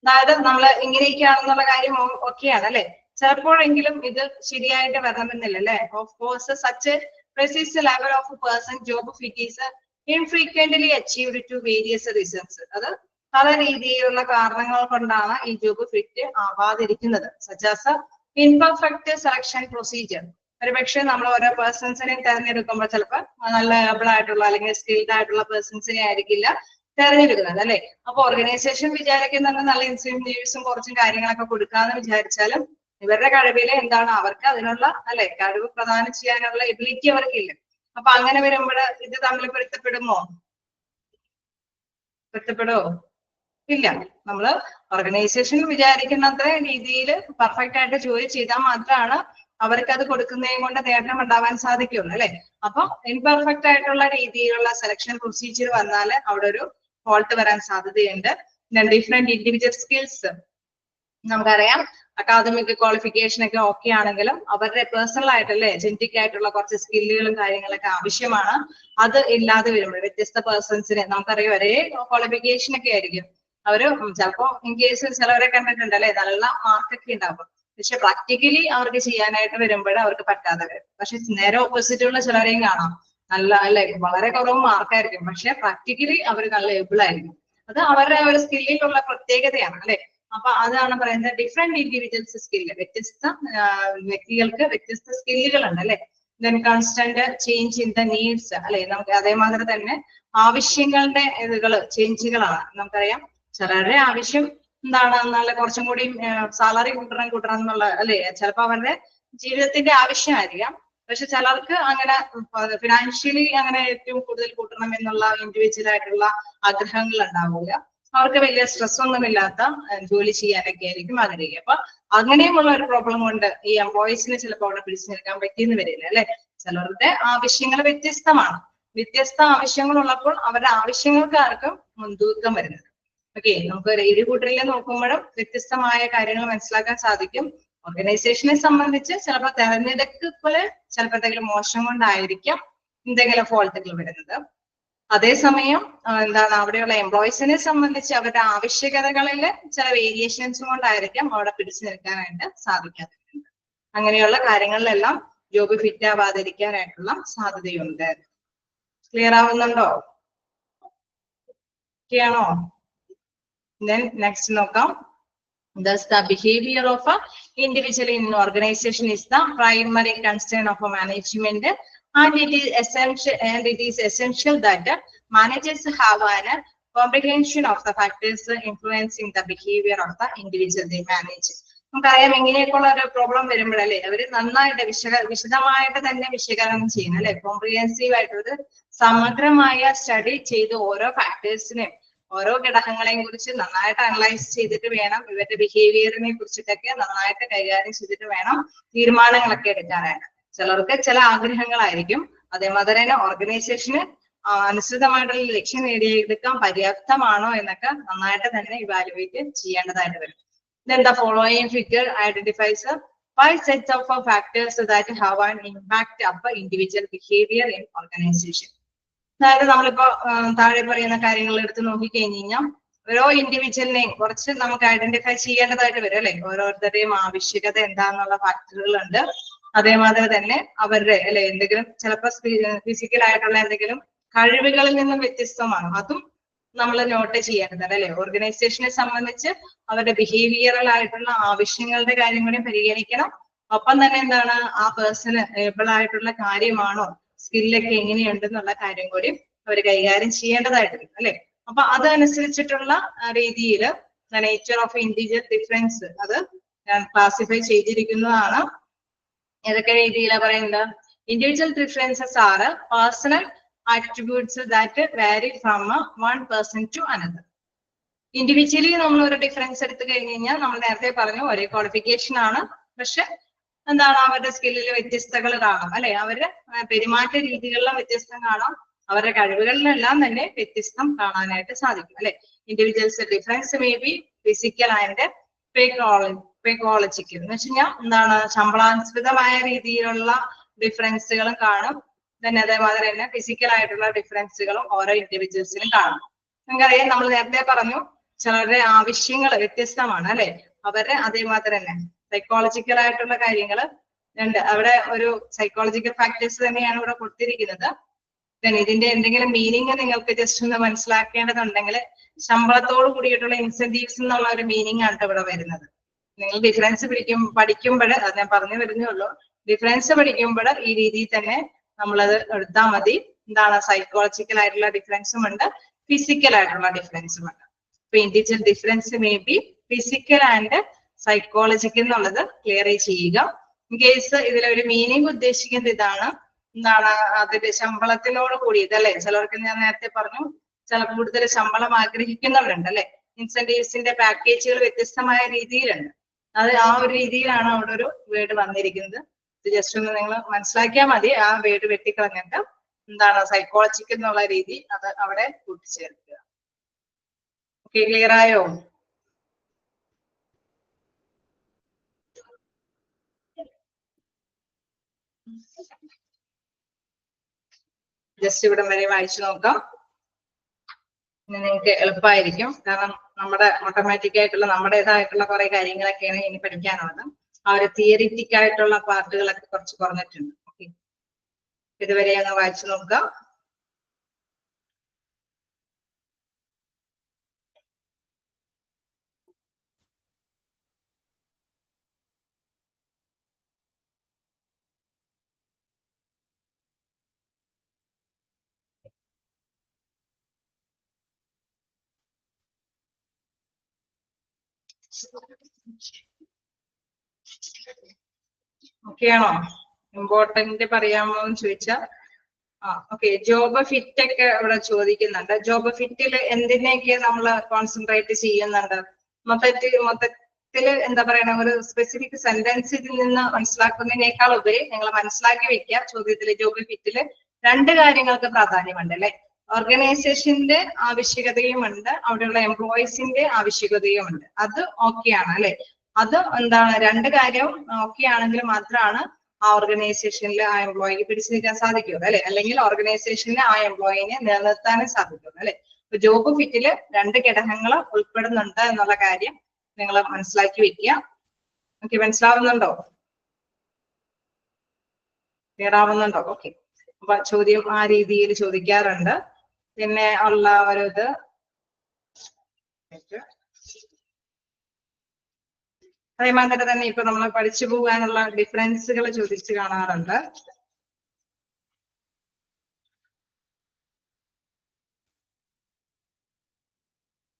അതായത് നമ്മൾ ഇങ്ങനെയൊക്കെയാണെന്നുള്ള കാര്യം ഒക്കെയാണ് അല്ലെ. ചിലപ്പോഴെങ്കിലും ഇത് ശരിയായിട്ട് വരണമെന്നില്ല അല്ലെ. Of course such precise level of person job fit is infrequently achieved to various reasons. അത് പല രീതിയിലുള്ള കാരണങ്ങൾ കൊണ്ടാണ് ഈ ജോബ് ഫിറ്റ് ആവാതിരിക്കുന്നത്. Such as imperfect selection procedure. ഒരുപക്ഷെ നമ്മൾ ഓരോ പേഴ്സൺസിനെ തെരഞ്ഞെടുക്കുമ്പോൾ ചിലപ്പോൾ നല്ല ഏബിൾ ആയിട്ടുള്ള അല്ലെങ്കിൽ സ്കിൽഡ് ആയിട്ടുള്ള പേഴ്സൺസിനെ ആയിരിക്കില്ല തെരഞ്ഞെടുക്കുന്നത് അല്ലെ. അപ്പൊ ഓർഗനൈസേഷൻ വിചാരിക്കുന്നുണ്ട് നല്ല ഇൻസെന്റീവ്സും കുറച്ചും കാര്യങ്ങളൊക്കെ കൊടുക്കാന്ന് വിചാരിച്ചാലും ഇവരുടെ കഴിവില് എന്താണ് അവർക്ക് അതിനുള്ള അല്ലെ കഴിവ് പ്രദാനം ചെയ്യാനുള്ള എബിലിറ്റി അവർക്കില്ല. അപ്പൊ അങ്ങനെ വരുമ്പോൾ ഇത് തമ്മിൽ പൊരുത്തപ്പെടുമോ? പൊരുത്തപ്പെടുമോ? ഇല്ല. നമ്മള് ഓർഗനൈസേഷൻ വിചാരിക്കുന്നത്ര രീതിയിൽ പെർഫെക്റ്റ് ആയിട്ട് ജോലി ചെയ്താൽ മാത്രമാണ് അവർക്ക് അത് കൊടുക്കുന്നതും കൊണ്ട് നേട്ടം ഉണ്ടാവാൻ സാധിക്കുള്ളൂ അല്ലെ. അപ്പൊ ഇംപെർഫെക്റ്റ് ആയിട്ടുള്ള രീതിയിലുള്ള സെലക്ഷൻ പ്രൊസീജിയർ വന്നാൽ അവിടെ ഒരു ഫോൾട്ട് വരാൻ സാധ്യതയുണ്ട്. ഡിഫറെന്റ് ഇൻഡിവിജ്വൽ സ്കിൽസ് നമുക്കറിയാം. അക്കാദമിക് ക്വാളിഫിക്കേഷൻ ഒക്കെ ഓക്കെ ആണെങ്കിലും അവരുടെ പേഴ്സണൽ ആയിട്ടല്ലേ ജെനറ്റിക് ആയിട്ടുള്ള കുറച്ച് സ്കില്ലുകളും കാര്യങ്ങളൊക്കെ ആവശ്യമാണ്. അത് ഇല്ലാതെ വരുമ്പോൾ വ്യത്യസ്ത പേഴ്സൺസിന് നമുക്കറിയാം ഒരേ ക്വാളിഫിക്കേഷൻ ഒക്കെ ആയിരിക്കും. അവര് ചിലപ്പോ ഇൻ കേസ് ചിലവരെ കണ്ടിട്ടുണ്ട് അല്ലെ, നല്ല മാർക്കൊക്കെ ഉണ്ടാവും. പക്ഷെ പ്രാക്ടിക്കലി അവർക്ക് ചെയ്യാനായിട്ട് വരുമ്പോൾ അവർക്ക് പറ്റാതെ വരും. പക്ഷെ നേരെ ഓപ്പോസിറ്റ് ഉള്ള ചിലരെയും കാണാം, നല്ല അല്ലെ വളരെ കുറവ് മാർക്കായിരിക്കും, പക്ഷെ പ്രാക്ടിക്കലി അവർ നല്ല ഏബിൾ ആയിരിക്കും. അത് അവരുടെ ഒരു സ്കില്ലിലുള്ള പ്രത്യേകതയാണ് അല്ലെ. അപ്പൊ അതാണ് പറയുന്നത് ഡിഫറെന്റ് ഇൻഡിവിജ്വൽസ് സ്കില്ല്. വ്യത്യസ്ത വ്യക്തികൾക്ക് വ്യത്യസ്ത സ്കില്ലുകൾ ഉണ്ട് അല്ലെ. Then constant change in the needs അല്ലെ. നമുക്ക് അതേമാതിരി തന്നെ ആവശ്യങ്ങളുടെ ചേഞ്ചുകളാണ്. നമുക്കറിയാം ചിലരുടെ ആവശ്യം എന്താണ്, നല്ല കുറച്ചും കൂടി സാലറി കൂട്ടണം എന്നുള്ള അല്ലെ. ചിലപ്പോ അവരുടെ ജീവിതത്തിന്റെ ആവശ്യമായിരിക്കാം. പക്ഷെ ചിലർക്ക് അങ്ങനെ ഫിനാൻഷ്യലി അങ്ങനെ ഏറ്റവും കൂടുതൽ കൂട്ടണം എന്നുള്ള ഇൻഡിവിജ്വൽ ആയിട്ടുള്ള ആഗ്രഹങ്ങൾ ഉണ്ടാവില്ല. അവർക്ക് വലിയ സ്ട്രെസ് ഒന്നുമില്ലാത്ത ജോലി ചെയ്യാനൊക്കെ ആയിരിക്കും ആഗ്രഹിക്കുക. അപ്പൊ അങ്ങനെയുമുള്ള ഒരു പ്രോബ്ലം കൊണ്ട് ഈ എംപ്ലോയീസിന് ചിലപ്പോൾ അവിടെ പിടിച്ചു നിൽക്കാൻ പറ്റിയെന്ന് വരില്ല അല്ലെ. ചിലരുടെ ആവശ്യങ്ങൾ വ്യത്യസ്തമാണ്. വ്യത്യസ്ത ആവശ്യങ്ങൾ ഉള്ളപ്പോൾ അവരുടെ ആവശ്യങ്ങൾക്ക് ആർക്കും മുൻതൂക്കം വരുന്നത്. ഓക്കെ, നമുക്ക് ഇരു കൂട്ടരിൽ നോക്കുമ്പോഴും വ്യത്യസ്തമായ കാര്യങ്ങൾ മനസ്സിലാക്കാൻ സാധിക്കും. ഓർഗനൈസേഷനെ സംബന്ധിച്ച് ചിലപ്പോൾ തെരഞ്ഞെടുക്കല് ചിലപ്പോൾ എന്തെങ്കിലും മോശം കൊണ്ടായിരിക്കാം എന്തെങ്കിലും ഫോൾട്ടുകൾ വരുന്നത്. അതേസമയം എന്താണ് അവിടെയുള്ള എംപ്ലോയീസിനെ സംബന്ധിച്ച് അവരുടെ ആവശ്യകതകളിൽ ചില വേരിയേഷൻസ് കൊണ്ടായിരിക്കാം അവിടെ പിടിച്ചു നിൽക്കാനായിട്ട് സാധിക്കാതിരിക്കുന്നത്. അങ്ങനെയുള്ള കാര്യങ്ങളിലെല്ലാം ജോബ് ഫിറ്റ് ആവാതിരിക്കാനായിട്ടുള്ള സാധ്യതയുണ്ട്. ക്ലിയർ ആവുന്നുണ്ടോ? ഓക്കെയാണോ? Then next നോക്കാം. Thus the behavior of an individual in an organization is the primary concern of a management, and it is essential that managers have a comprehension of the factors influencing the behavior of the individual they manage. നമുക്കറിയാം ഇങ്ങനെയൊക്കെയുള്ള ഒരു problem വരുമ്പോഴല്ലേ അവര് നന്നായിട്ട് വിശദമായിട്ട് തന്നെ വിശകലനം ചെയ്യണം അല്ലെ. കോംപ്രിഹെൻസീവ് ആയിട്ടൊരു സമഗ്രമായ സ്റ്റഡി ചെയ്ത് ഓരോ ഫാക്ടേഴ്സിനെയും ഓരോ ഘടകങ്ങളെയും കുറിച്ച് നന്നായിട്ട് അനലൈസ് ചെയ്തിട്ട് വേണം ഇവരുടെ ബിഹേവിയറിനെ കുറിച്ചിട്ടൊക്കെ നന്നായിട്ട് കൈകാര്യം ചെയ്തിട്ട് വേണം തീരുമാനങ്ങളൊക്കെ എടുക്കാനായിട്ട്. ചിലർക്ക് ചില ആഗ്രഹങ്ങളായിരിക്കും. അതേമാതിരി തന്നെ ഓർഗനൈസേഷന് അനുസൃതമായിട്ടുള്ള ലക്ഷ്യം നേടിയെടുക്കാൻ പര്യാപ്തമാണോ എന്നൊക്കെ നന്നായിട്ട് തന്നെ ഇവാലുവേറ്റ് ചെയ്യേണ്ടതായിട്ട് വരും. Then the following figure identifies 5 sets of factors that have an impact upon individual behavior in organization. അതായത് നമ്മളിപ്പോ താഴെ പറയുന്ന കാര്യങ്ങൾ എടുത്ത് നോക്കിക്കഴിഞ്ഞാൽ ഓരോ ഇൻഡിവിജ്വലിനെയും കുറച്ച് നമുക്ക് ഐഡന്റിഫൈ ചെയ്യേണ്ടതായിട്ട് വരും അല്ലെ. ഓരോരുത്തരുടെയും ആവശ്യകത എന്താന്നുള്ള ഫാക്ടറുകളുണ്ട്. അതേമാതിരി തന്നെ അവരുടെ അല്ലെ എന്തെങ്കിലും ചിലപ്പോൾ ഫിസിക്കൽ ആയിട്ടുള്ള എന്തെങ്കിലും കഴിവുകളിൽ നിന്നും വ്യത്യസ്തമാണ്, അതും നമ്മൾ നോട്ട് ചെയ്യേണ്ടതാണ് അല്ലെ. ഓർഗനൈസേഷനെ സംബന്ധിച്ച് അവരുടെ ബിഹേവിയറൽ ആയിട്ടുള്ള ആവശ്യങ്ങളുടെ കാര്യം കൂടി പരിഗണിക്കണം. ഒപ്പം തന്നെ എന്താണ് ആ പേഴ്സണ് ഏബിൾ ആയിട്ടുള്ള കാര്യമാണോ, സ്കില്ലൊക്കെ എങ്ങനെയുണ്ടെന്നുള്ള കാര്യം കൂടി അവർ കൈകാര്യം ചെയ്യേണ്ടതായിട്ട് വരും അല്ലെ. അപ്പൊ അതനുസരിച്ചിട്ടുള്ള രീതിയിൽ നേച്ചർ ഓഫ് ഇൻഡിവിജ്വൽ ഡിഫറൻസ് അത് ക്ലാസിഫൈ ചെയ്തിരിക്കുന്നതാണ്. ഏതൊക്കെ രീതിയിലാണ് പറയുന്നത്? Individual differences R personal attributes that vary from one person to another. Individually നമ്മൾ ഒരു ഡിഫറൻസ് എടുത്തു കഴിഞ്ഞ് കഴിഞ്ഞാൽ നമ്മൾ നേരത്തെ പറഞ്ഞു ഒരേ ക്വാളിഫിക്കേഷൻ ആണ്, പക്ഷെ എന്താണ് അവരുടെ സ്കില്ലിൽ വ്യത്യസ്തകൾ കാണാം അല്ലെ, അവരുടെ പെരുമാറ്റ രീതികളിലും വ്യത്യസ്തം കാണാം, അവരുടെ കഴിവുകളിലെല്ലാം തന്നെ വ്യത്യസ്തം കാണാനായിട്ട് സാധിക്കും അല്ലെ. Individuals difference may be physical and psychological എന്ന് വെച്ച് കഴിഞ്ഞാൽ എന്താണ് ശമ്പളാനുസൃതമായ രീതിയിലുള്ള ഡിഫറൻസുകളും കാണും. തന്നെ അതേമാതിരി തന്നെ ഫിസിക്കൽ ആയിട്ടുള്ള ഡിഫറൻസുകളും ഓരോ ഇൻഡിവിജ്വൽസിനും കാണും. നമുക്കറിയാം, നമ്മൾ നേരത്തെ പറഞ്ഞു ചിലരുടെ ആവശ്യങ്ങൾ വ്യത്യസ്തമാണ് അല്ലെ. അവരുടെ അതേമാതിരി തന്നെ സൈക്കോളജിക്കൽ ആയിട്ടുള്ള കാര്യങ്ങൾ ഉണ്ട്. അവിടെ ഒരു സൈക്കോളജിക്കൽ ഫാക്ടേഴ്സ് തന്നെയാണ് ഇവിടെ കൊടുത്തിരിക്കുന്നത്. ഇതിന്റെ എന്തെങ്കിലും മീനിങ് നിങ്ങൾക്ക് ജസ്റ്റ് ഒന്ന് മനസ്സിലാക്കേണ്ടതുണ്ടെങ്കിൽ ശമ്പളത്തോട് കൂടിയിട്ടുള്ള ഇൻസെന്റീവ്സ് എന്നുള്ള ഒരു മീനിങ് ആണ് ഇവിടെ വരുന്നത്. നിങ്ങൾ ഡിഫറൻസ് പഠിക്കുമ്പോൾ അത് ഞാൻ പറഞ്ഞു വരുന്നേ ഉള്ളൂ. ഡിഫറൻസ് പഠിക്കുമ്പോൾ ഈ രീതിയിൽ തന്നെ നമ്മളത് എടുത്താൽ മതി. എന്താണ് സൈക്കോളജിക്കൽ ആയിട്ടുള്ള ഡിഫറൻസും ഉണ്ട്, ഫിസിക്കൽ ആയിട്ടുള്ള ഡിഫറൻസും ഉണ്ട്. അപ്പൊ individual difference may be physical and psychological എന്നുള്ളത് ക്ലിയർ ചെയ്യുക. ഇൻ കേസ് ഇതിലൊരു മീനിങ് ഉദ്ദേശിക്കുന്നത് ഇതാണ്, എന്താണ് അതിന്റെ ശമ്പളത്തിനോട് കൂടിയത് അല്ലെ. ചിലർക്ക് ഞാൻ നേരത്തെ പറഞ്ഞു ചില കൂടുതൽ ശമ്പളം ആഗ്രഹിക്കുന്നവരുണ്ട് അല്ലെ. ഇൻസെന്റീവ്സിന്റെ പാക്കേജുകൾ വ്യത്യസ്തമായ രീതിയിലുണ്ട്. അത് ആ ഒരു രീതിയിലാണ് അവിടെ ഒരു വേർഡ് വന്നിരിക്കുന്നത്. ഇത് ജസ്റ്റ് ഒന്ന് നിങ്ങൾ മനസ്സിലാക്കിയാൽ മതി. ആ വേർഡ് വെട്ടിക്കളഞ്ഞിട്ട് എന്താണ് സൈക്കോളജിക്കൽ എന്നുള്ള രീതി അത് അവിടെ കൂട്ടിച്ചേർക്കുക. ഓക്കെ, ക്ലിയർ ആയോ? ജസ്റ്റ് ഇവിടെ വരെ വായിച്ചു നോക്കാം. നിങ്ങൾക്ക് എളുപ്പമായിരിക്കും. കാരണം നമ്മുടെ ഓട്ടോമാറ്റിക് ആയിട്ടുള്ള നമ്മുടേതായിട്ടുള്ള കുറെ കാര്യങ്ങളൊക്കെയാണ് ഇനി പഠിക്കാനുള്ളത്. ആ ഒരു തിയറിറ്റിക് ആയിട്ടുള്ള പാർട്ടുകളൊക്കെ കുറച്ച് കുറഞ്ഞിട്ടുണ്ട്. ഓക്കെ, ഇതുവരെ ഒന്ന് വായിച്ചു നോക്കാം. ഓക്കെ ആണോ? ഇമ്പോർട്ടന്റ് പറയാമോ എന്ന് ചോദിച്ചാൽ ഓക്കെ, ജോബ് ഫിറ്റ് ഒക്കെ ഇവിടെ ചോദിക്കുന്നുണ്ട്. ജോബ് ഫിറ്റിൽ എന്തിനെയൊക്കെ നമ്മൾ കോൺസെൻട്രേറ്റ് ചെയ്യുന്നുണ്ട്? മൊത്തത്തില് എന്താ പറയണ ഒരു സ്പെസിഫിക് സെന്റൻസ് ഇതിൽ നിന്ന് മനസ്സിലാക്കുന്നതിനേക്കാൾ ഉപരി നിങ്ങൾ മനസ്സിലാക്കി വെക്കുക. ചോദ്യത്തില് ജോബ് ഫിറ്റില് രണ്ട് കാര്യങ്ങൾക്ക് പ്രാധാന്യമുണ്ട് അല്ലെ. ഓർഗനൈസേഷന്റെ ആവശ്യകതയുമുണ്ട്, അവിടെയുള്ള എംപ്ലോയീസിന്റെ ആവശ്യകതയുമുണ്ട്. അത് ഓക്കെയാണ് അല്ലെ. അത് എന്താണ് രണ്ട് കാര്യം ഓക്കെ ആണെങ്കിൽ മാത്രമാണ് ആ ഓർഗനൈസേഷനിൽ ആ എംപ്ലോയിക്ക് പിടിച്ചു നിൽക്കാൻ സാധിക്കുള്ളൂ അല്ലെ. അല്ലെങ്കിൽ ഓർഗനൈസേഷനിൽ ആ എംപ്ലോയിനെ നിലനിർത്താനും സാധിക്കുള്ളൂ അല്ലെ. അപ്പൊ ജോബ് ഫിറ്റില് രണ്ട് ഘടകങ്ങൾ ഉൾപ്പെടുന്നുണ്ട് എന്നുള്ള കാര്യം നിങ്ങൾ മനസ്സിലാക്കി വെക്കുക. ഓക്കെ, മനസ്സിലാവുന്നുണ്ടോ? ക്ലിയർ ആവുന്നുണ്ടോ? ഓക്കെ, അപ്പൊ ചോദ്യം ആ രീതിയിൽ ചോദിക്കാറുണ്ട്. പിന്നെ ഉള്ള ഒരു ഇത് അതേമാതിരി തന്നെ ഇപ്പൊ നമ്മൾ പഠിച്ചു പോകാനുള്ള ഡിഫറൻസുകൾ ചോദിച്ചു കാണാറുണ്ട്.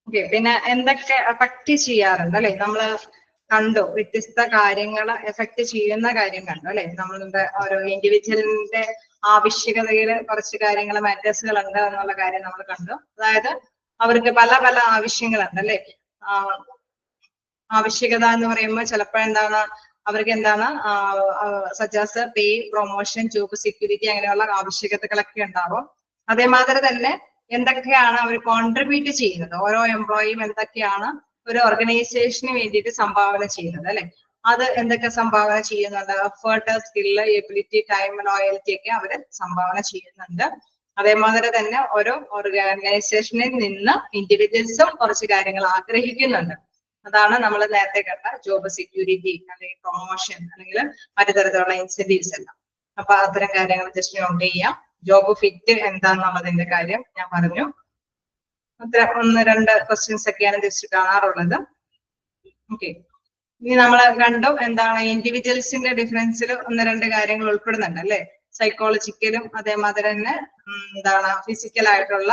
ഓക്കെ, പിന്നെ എന്തൊക്കെ എഫക്ട് ചെയ്യാറുണ്ട് അല്ലെ. നമ്മള് കണ്ടു വ്യത്യസ്ത കാര്യങ്ങൾ എഫക്ട് ചെയ്യുന്ന കാര്യം കണ്ടു അല്ലെ. നമ്മളുടെ ഓരോ ഇൻഡിവിജ്വലിന്റെ ആവശ്യകതയില് കുറച്ച് കാര്യങ്ങൾ മാറ്റേഴ്സുകൾ ഉണ്ട് എന്നുള്ള കാര്യം നമ്മൾ കണ്ടു. അതായത് അവർക്ക് പല പല ആവശ്യങ്ങളുണ്ട് അല്ലെ. ആവശ്യകത എന്ന് പറയുമ്പോൾ ചിലപ്പോൾ എന്താണ് അവർക്ക് എന്താണ് സജാസ് പേ, പ്രൊമോഷൻ, ജോബ് സെക്യൂരിറ്റി അങ്ങനെയുള്ള ആവശ്യകതകളൊക്കെ ഉണ്ടാവും. അതേമാതിരി തന്നെ എന്തൊക്കെയാണ് അവർ കോൺട്രിബ്യൂട്ട് ചെയ്യുന്നത്, ഓരോ എംപ്ലോയിയും എന്തൊക്കെയാണ് ഒരു ഓർഗനൈസേഷന് വേണ്ടിയിട്ട് സംഭാവന ചെയ്യുന്നത് അല്ലെ. അത് എന്തൊക്കെ സംഭാവന ചെയ്യുന്നുണ്ട്? Effort, skill, ability, time, loyalty ഒക്കെ അവര് സംഭാവന ചെയ്യുന്നുണ്ട്. അതേമാതിരി തന്നെ ഓരോ ഓർഗനൈസേഷനിൽ നിന്ന് ഇൻഡിവിജ്വൽസും കുറച്ച് കാര്യങ്ങൾ ആഗ്രഹിക്കുന്നുണ്ട്. അതാണ് നമ്മൾ നേരത്തെ കണ്ട ജോബ് സെക്യൂരിറ്റി അല്ലെങ്കിൽ പ്രൊമോഷൻ അല്ലെങ്കിൽ മറ്റു തരത്തിലുള്ള ഇൻസെന്റീവ്സ് എല്ലാം. അപ്പൊ അത്തരം കാര്യങ്ങൾ ജസ്റ്റ് നോട്ട് ചെയ്യാം. ജോബ് ഫിറ്റ് എന്താണെന്നുള്ളതിന്റെ കാര്യം ഞാൻ പറഞ്ഞു. അത്ര ഒന്ന് രണ്ട് ക്വസ്റ്റ്യൻസ് ഒക്കെയാണ് ജസ്റ്റ് കാണാറുള്ളത്. ഓക്കെ, ഇനി നമ്മൾ കണ്ടു എന്താണ് ഇൻഡിവിജ്വൽസിന്റെ ഡിഫറൻസിൽ ഒന്ന് രണ്ട് കാര്യങ്ങൾ ഉൾപ്പെടുന്നുണ്ട് അല്ലെ. സൈക്കോളജിക്കലും അതേമാതിരി തന്നെ എന്താണ് ഫിസിക്കൽ ആയിട്ടുള്ള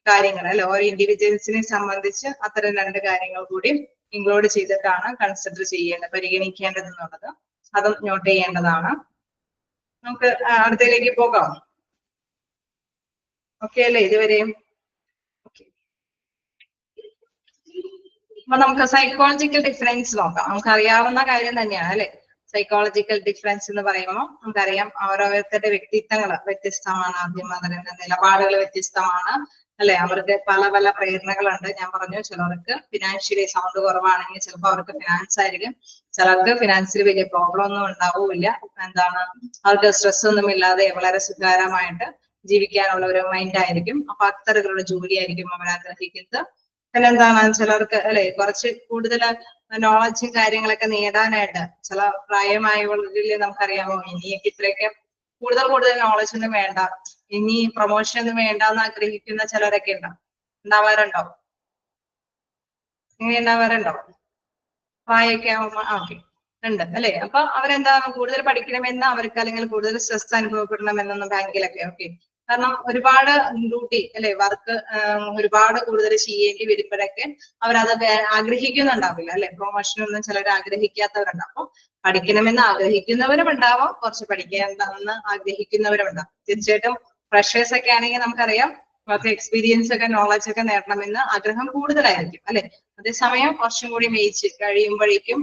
കാര്യങ്ങൾ അല്ലെ. ഓരോ ഇൻഡിവിജ്വൽസിനെ സംബന്ധിച്ച് അത്തരം രണ്ട് കാര്യങ്ങൾ കൂടി ഇൻക്ലൂഡ് ചെയ്തിട്ടാണ് കൺസിഡർ ചെയ്യേണ്ടത്, പരിഗണിക്കേണ്ടത് എന്നുള്ളത്. അതും നോട്ട് ചെയ്യേണ്ടതാണ്. നമുക്ക് അടുത്തതിലേക്ക് പോകാം. ഓക്കെ അല്ലേ ഇതുവരെയും? അപ്പൊ നമുക്ക് സൈക്കോളജിക്കൽ ഡിഫറൻസ് നോക്കാം. നമുക്ക് അറിയാവുന്ന കാര്യം തന്നെയാണ് അല്ലെ. സൈക്കോളജിക്കൽ ഡിഫറൻസ് എന്ന് പറയുമ്പോൾ നമുക്കറിയാം ഓരോരുത്തരുടെ വ്യക്തിത്വങ്ങൾ വ്യത്യസ്തമാണ്, ആദ്യം അതിന്റെ നിലപാടുകൾ വ്യത്യസ്തമാണ് അല്ലെ. അവർക്ക് പല പല പ്രേരണകളുണ്ട്. ഞാൻ പറഞ്ഞു, ചിലർക്ക് ഫിനാൻഷ്യലി സൗണ്ട് കുറവാണെങ്കിൽ ചിലപ്പോൾ അവർക്ക് ഫിനാൻസ് ആയിരിക്കും, ചിലർക്ക് ഫിനാൻസിൽ വലിയ പ്രോബ്ലം ഒന്നും ഉണ്ടാവില്ല, എന്താണ് അവർക്ക് സ്ട്രെസ് ഒന്നും ഇല്ലാതെ വളരെ സുഖകരമായിട്ട് ജീവിക്കാനുള്ള ഒരു മൈൻഡ് ആയിരിക്കും. അപ്പൊ അത്തരത്തിലുള്ള ജോലി ആയിരിക്കും അവർ ആഗ്രഹിക്കുന്നത്. പിന്നെ എന്താണ്, ചിലർക്ക് അല്ലെ കുറച്ച് കൂടുതൽ നോളജും കാര്യങ്ങളൊക്കെ നേടാനായിട്ട് ചില പ്രായമായവരിൽ നമുക്കറിയാമോ, ഇനിയൊക്കെ ഇത്രയൊക്കെ കൂടുതൽ നോളജ് ഒന്നും വേണ്ട, ഇനി പ്രൊമോഷൻ ഒന്നും വേണ്ട എന്ന് ആഗ്രഹിക്കുന്ന ചിലരൊക്കെ ഉണ്ടാവാറുണ്ടോ? ഇങ്ങനെ ഉണ്ടാവാറുണ്ടോ? പ്രായമൊക്കെ ആവുമ്പോ ഓക്കെ ഉണ്ട് അല്ലെ. അപ്പൊ അവരെന്താണ് കൂടുതൽ പഠിക്കണമെന്ന് അവർക്ക്, അല്ലെങ്കിൽ കൂടുതൽ സ്ട്രെസ് അനുഭവപ്പെടണമെന്നൊന്നും ബാങ്കിലൊക്കെ ഓക്കെ. കാരണം ഒരുപാട് ഡ്യൂട്ടി അല്ലെ, വർക്ക് ഒരുപാട് കൂടുതൽ ചെയ്യേണ്ടി വരുമ്പോഴൊക്കെ അവരത് ആഗ്രഹിക്കുന്നുണ്ടാവില്ല അല്ലെ. പ്രൊമോഷനൊന്നും ചിലർ ആഗ്രഹിക്കാത്തവരുണ്ടാവും. അപ്പൊ പഠിക്കണമെന്ന് ആഗ്രഹിക്കുന്നവരും ഉണ്ടാവാം, കുറച്ച് പഠിക്കേണ്ടെന്ന് ആഗ്രഹിക്കുന്നവരും ഉണ്ടാവും. തീർച്ചയായിട്ടും ഫ്രഷേഴ്സ് ഒക്കെ ആണെങ്കിൽ നമുക്കറിയാം കുറച്ച് എക്സ്പീരിയൻസ് ഒക്കെ നോളജ് ഒക്കെ നേടണമെന്ന് ആഗ്രഹം കൂടുതലായിരിക്കും അല്ലെ. അതേസമയം കുറച്ചും കൂടി മേയിച്ച് കഴിയുമ്പോഴേക്കും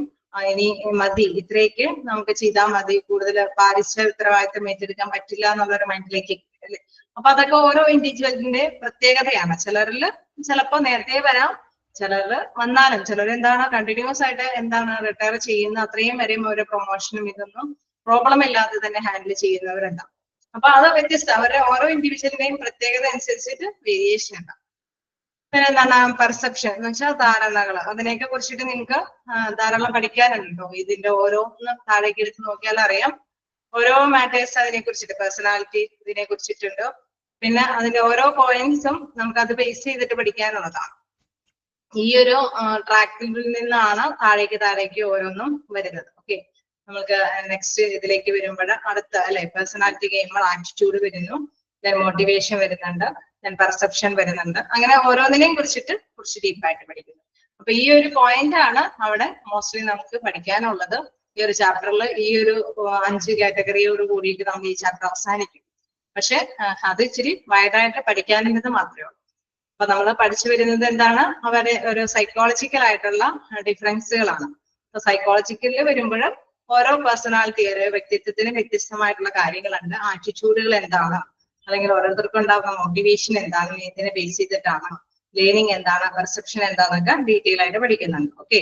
ഇനി മതി, ഇത്രയൊക്കെ നമുക്ക് ചെയ്താൽ മതി, കൂടുതൽ പാരിസ്ഥിതിക ഉത്തരവാദിത്തം ഏറ്റെടുക്കാൻ പറ്റില്ല എന്നുള്ളൊരു മൈൻഡിലേക്ക് അല്ലെ. അപ്പൊ അതൊക്കെ ഓരോ ഇൻഡിവിജ്വലിന്റെ പ്രത്യേകതയാണ്. ചിലരിൽ ചിലപ്പോ നേരത്തെ വരാം, ചിലര് വന്നാലും ചിലർ എന്താണ് കണ്ടിന്യൂസ് ആയിട്ട് എന്താണ് റിട്ടയർ ചെയ്യുന്ന അത്രയും വരെയും ഓരോ പ്രൊമോഷനും ഇതൊന്നും പ്രോബ്ലം ഇല്ലാതെ തന്നെ ഹാൻഡിൽ ചെയ്യുന്നവരുണ്ടാവും. അപ്പൊ അത് വ്യത്യസ്ത, അവരുടെ ഓരോ ഇൻഡിവിജ്വലിന്റെയും പ്രത്യേകത അനുസരിച്ചിട്ട് വേരിയേഷൻ ഉണ്ടാവും. പിന്നെ എന്താണ് പെർസെപ്ഷൻ എന്ന് വെച്ചാൽ ധാരണകൾ, അതിനെയൊക്കെ കുറിച്ചിട്ട് നിങ്ങൾക്ക് ധാരാളം പഠിക്കാനുണ്ടോ. ഇതിന്റെ ഓരോന്നും താഴേക്ക് എടുത്ത് നോക്കിയാൽ അറിയാം, ഓരോ മാറ്റേഴ്സ് അതിനെ കുറിച്ചിട്ട്, പേഴ്സണാലിറ്റി ഇതിനെ കുറിച്ചിട്ടുണ്ട്. പിന്നെ അതിന്റെ ഓരോ പോയിന്റ്സും നമുക്ക് അത് ബേസ് ചെയ്തിട്ട് പഠിക്കാനുള്ളതാണ്. ഈ ഒരു ട്രാക്കിൽ നിന്നാണ് താഴേക്ക് ഓരോന്നും വരുന്നത്. ഓക്കെ, നമുക്ക് നെക്സ്റ്റ് ഇതിലേക്ക് വരുമ്പോൾ അടുത്ത അല്ലെ പേഴ്സണാലിറ്റി കഴിയുമ്പോൾ ആറ്റിറ്റ്യൂഡ് വരുന്നു, ദെൻ മോട്ടിവേഷൻ വരുന്നുണ്ട്, ദെൻ പെർസെപ്ഷൻ വരുന്നുണ്ട്. അങ്ങനെ ഓരോന്നിനെയും കുറിച്ച് ഡീപ്പായിട്ട് പഠിക്കുന്നു. അപ്പൊ ഈ ഒരു പോയിന്റ് ആണ് അവിടെ മോസ്റ്റ്ലി നമുക്ക് പഠിക്കാനുള്ളത്. ഈ ഒരു ചാപ്റ്ററിൽ ഈ ഒരു 5 കാറ്റഗറിയോട് കൂടിയിട്ട് നമ്മൾ ഈ ചാപ്റ്റർ അവസാനിക്കും. പക്ഷെ അത് ഇച്ചിരി വൈഡായിട്ട് പഠിക്കാനുള്ളത് മാത്രമേ ഉള്ളൂ. അപ്പൊ നമ്മൾ പഠിച്ചു വരുന്നത് എന്താണ്, അവരെ ഒരു സൈക്കോളജിക്കൽ ആയിട്ടുള്ള ഡിഫറൻസുകളാണ്. അപ്പൊ സൈക്കോളജിക്കലിൽ വരുമ്പോൾ ഓരോ പേഴ്സണാലിറ്റി, ഓരോ വ്യക്തിത്വത്തിന് വ്യത്യസ്തമായിട്ടുള്ള കാര്യങ്ങളുണ്ട്. ആറ്റിറ്റ്യൂഡുകൾ എന്താണ്, അല്ലെങ്കിൽ ഓരോരുത്തർക്കും ഉണ്ടാകുന്ന മോട്ടിവേഷൻ എന്താണ്, ഇതിനെ ബേസ് ചെയ്തിട്ടാണ്, ലേണിംഗ് എന്താണ്, പെർസെപ്ഷൻ എന്താണെന്നൊക്കെ ഡീറ്റെയിൽ ആയിട്ട് പഠിക്കുന്നുണ്ട്. ഓക്കെ,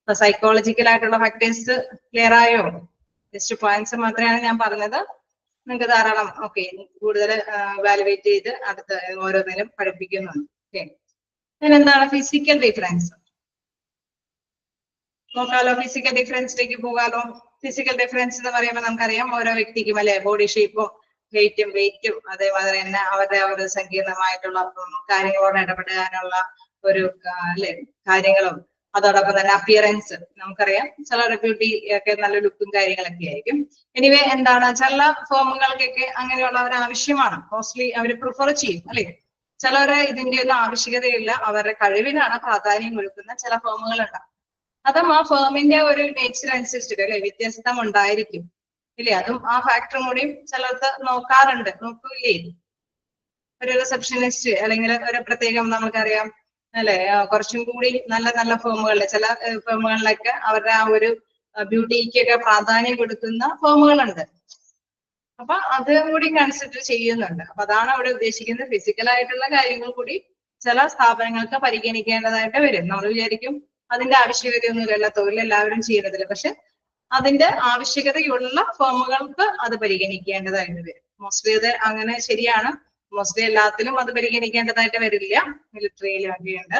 അപ്പൊ സൈക്കോളജിക്കൽ ആയിട്ടുള്ള ഫാക്ടേഴ്സ് ക്ലിയർ ആയോ? ജസ്റ്റ് പോയിന്റ്സ് മാത്രമാണ് ഞാൻ പറഞ്ഞത്. നിങ്ങൾക്ക് ധാരാളം ഓക്കെ കൂടുതൽ വാലുവേറ്റ് ചെയ്ത് അടുത്ത ഓരോന്നിലും പഠിപ്പിക്കുന്നുണ്ട്. ഓക്കെ, എന്താണ് ഫിസിക്കൽ ഡിഫറൻസ് നോക്കാലോ. ഫിസിക്കൽ ഡിഫറൻസിലേക്ക് പോകാലോ. ഫിസിക്കൽ ഡിഫറൻസ് എന്ന് പറയുമ്പോൾ നമുക്കറിയാം ഓരോ വ്യക്തിക്കും അല്ലെ ബോഡി ഷേപ്പും ഹൈറ്റും വെയിറ്റും അതേമാതിരി തന്നെ അവരുടെ ഒരു സങ്കീർണമായിട്ടുള്ള കാര്യങ്ങളോട് ഇടപെടാനുള്ള ഒരു അല്ലെ കാര്യങ്ങളും, അതോടൊപ്പം തന്നെ അപ്പിയറൻസ് നമുക്കറിയാം ചിലരുടെ ബ്യൂട്ടി ഒക്കെ നല്ല ലുക്കും കാര്യങ്ങളൊക്കെ ആയിരിക്കും. എനിവേ എന്താണ് ചില ഫോമുകൾക്കൊക്കെ അങ്ങനെയുള്ളവർ ആവശ്യമാണ്, മോസ്റ്റ്ലി അവർ പ്രിഫർ ചെയ്യും അല്ലെ. ചിലവരെ ഇതിന്റെ ഒന്നും ആവശ്യകതയില്ല, അവരുടെ കഴിവിനാണ് പ്രാധാന്യം കൊടുക്കുന്ന ചില ഫോമുകൾ ഉണ്ടാവും. അതും ആ ഫേമിന്റെ ഒരു നേച്ചർ അനുസരിച്ചിട്ട് അല്ലെ വ്യത്യസ്തം ഉണ്ടായിരിക്കും ഇല്ലേ. അതും ആ ഫാക്ടറും കൂടിയും ചിലർക്ക് നോക്കാറുണ്ട്, നോക്കൂലേ. ഒരു റിസപ്ഷനിസ്റ്റ് അല്ലെങ്കിൽ ഒരു പ്രത്യേകം നമുക്കറിയാം അല്ലെ, കുറച്ചും കൂടി നല്ല നല്ല ഫേമുകളിൽ, ചില ഫേമുകളിലൊക്കെ അവരുടെ ആ ഒരു ബ്യൂട്ടിക്കൊക്കെ പ്രാധാന്യം കൊടുക്കുന്ന ഫേമുകളുണ്ട്. അപ്പൊ അത് കൂടി കൺസിഡർ ചെയ്യുന്നുണ്ട്. അപ്പൊ അതാണ് അവിടെ ഉദ്ദേശിക്കുന്നത്. ഫിസിക്കൽ ആയിട്ടുള്ള കാര്യങ്ങൾ കൂടി ചില സ്ഥാപനങ്ങൾക്ക് പരിഗണിക്കേണ്ടതായിട്ട് വരും. നമ്മൾ വിചാരിക്കും അതിന്റെ ആവശ്യകതയൊന്നുമില്ല, തൊഴിൽ എല്ലാവരും ചെയ്യുന്നതിൽ, പക്ഷെ അതിന്റെ ആവശ്യകതയുള്ള ഫേമുകൾക്ക് അത് പരിഗണിക്കേണ്ടതായിട്ട് വരും. മോസ്റ്റ്ലി അത് അങ്ങനെ ശരിയാണ്, മോസ്റ്റ്ലി എല്ലാത്തിലും അത് പരിഗണിക്കേണ്ടതായിട്ട് വരില്ല. മിലിറ്ററിയിലും ഒക്കെയുണ്ട്.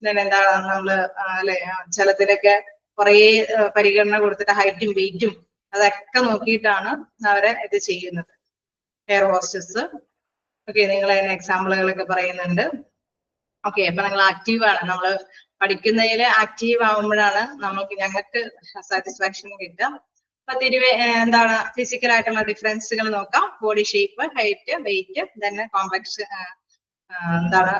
എന്താണ് നമ്മള് അല്ലെ ചിലതിലൊക്കെ കുറെ പരിഗണന കൊടുത്തിട്ട് ഹൈറ്റും വെയിറ്റും അതൊക്കെ നോക്കിയിട്ടാണ് അവരെ ഇത് ചെയ്യുന്നത്. എയർ ഹോസ്റ്റസ് ഓക്കെ, നിങ്ങൾ അതിന് എക്സാമ്പിളുകളൊക്കെ പറയുന്നുണ്ട്. ഓക്കെ, അപ്പൊ നിങ്ങൾ ആക്റ്റീവാണ്, നമ്മൾ പഠിക്കുന്നതിൽ ആക്റ്റീവ് ആവുമ്പോഴാണ് ഞങ്ങൾക്ക് സാറ്റിസ്ഫാക്ഷൻ കിട്ടുക. അപ്പൊ എന്താണ് ഫിസിക്കൽ ആയിട്ടുള്ള ഡിഫറൻസുകൾ നോക്കാം. ബോഡി ഷേപ്പ്, ഹൈറ്റ്, വെയിറ്റ്, തന്നെ എന്താണ്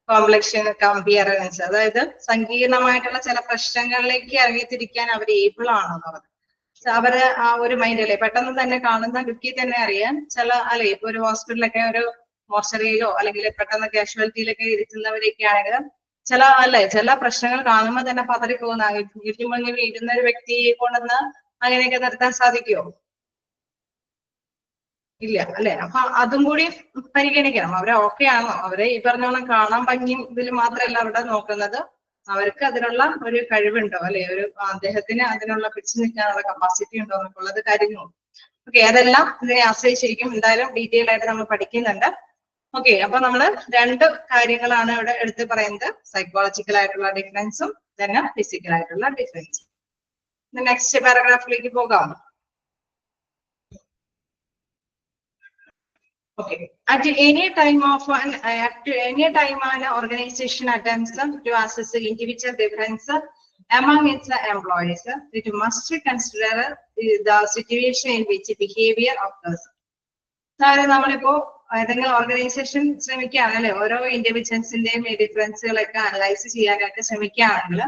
കോംപ്ലക്ഷൻ, കമ്പിയറൻസ്, അതായത് സങ്കീർണമായിട്ടുള്ള ചില പ്രശ്നങ്ങളിലേക്ക് ഇറങ്ങിത്തിരിക്കാൻ അവർ ഏബിൾ ആണെന്നുള്ളത്. അവര് ആ ഒരു മൈൻഡ് അല്ലെ പെട്ടെന്ന് തന്നെ കാണുന്ന ലുക്കിൽ തന്നെ അറിയാൻ ചില അല്ലെ, ഇപ്പൊ ഒരു ഹോസ്പിറ്റലൊക്കെ ഒരു മോർച്ചറിയിലോ അല്ലെങ്കിൽ പെട്ടെന്ന് കാഷ്വാലിറ്റിയിലൊക്കെ ഇരുത്തുന്നവരൊക്കെ ആണെങ്കിൽ ചില പ്രശ്നങ്ങൾ കാണുമ്പോൾ തന്നെ പതറിപ്പോകുന്ന ഇരുന്ന ഒരു വ്യക്തിയെ കൊണ്ടുവന്ന് അങ്ങനെയൊക്കെ നിർത്താൻ സാധിക്കുമോ? ഇല്ല അല്ലെ? അപ്പൊ അതും കൂടി പരിഗണിക്കണം. അവരെ ഓക്കെ ആണോ? അവരെ ഈ പറഞ്ഞോളം കാണാൻ ഭംഗിയും ഇതിൽ മാത്രമല്ല അവിടെ നോക്കുന്നത്, അവർക്ക് അതിനുള്ള ഒരു കഴിവുണ്ടോ അല്ലെ? അദ്ദേഹത്തിന് അതിനുള്ള പിടിച്ചു നിൽക്കാനുള്ള കപ്പാസിറ്റി ഉണ്ടോ എന്നുള്ളത് കാര്യങ്ങളും. ഓക്കെ, അതെല്ലാം ഇതിനെ ആശ്രയിച്ചിരിക്കും. എന്തായാലും ഡീറ്റെയിൽ ആയിട്ട് നമ്മൾ പഠിക്കുന്നുണ്ട്. ഓക്കെ, അപ്പൊ നമ്മൾ 2 കാര്യങ്ങളാണ് ഇവിടെ എടുത്ത് പറയുന്നത്, സൈക്കോളജിക്കൽ ആയിട്ടുള്ള ഡിഫറൻസും തന്നെ ഫിസിക്കൽ ആയിട്ടുള്ള ഡിഫറൻസും. നെക്സ്റ്റ് പാരഗ്രാഫിലേക്ക് പോകാം. Okay. At any time an organization attempts to assess the individual difference among its employees, it must consider the situation in which behavior occurs. അതായത് നമ്മളിപ്പോ ഏതെങ്കിലും ഓർഗനൈസേഷൻ ശ്രമിക്കുകയാണല്ലേ, ഓരോ ഇൻഡിവിജ്വൽസിന്റെയും ഈ ഡിഫറൻസുകളൊക്കെ അനലൈസ് ചെയ്യാനായിട്ട് ശ്രമിക്കുകയാണെങ്കിൽ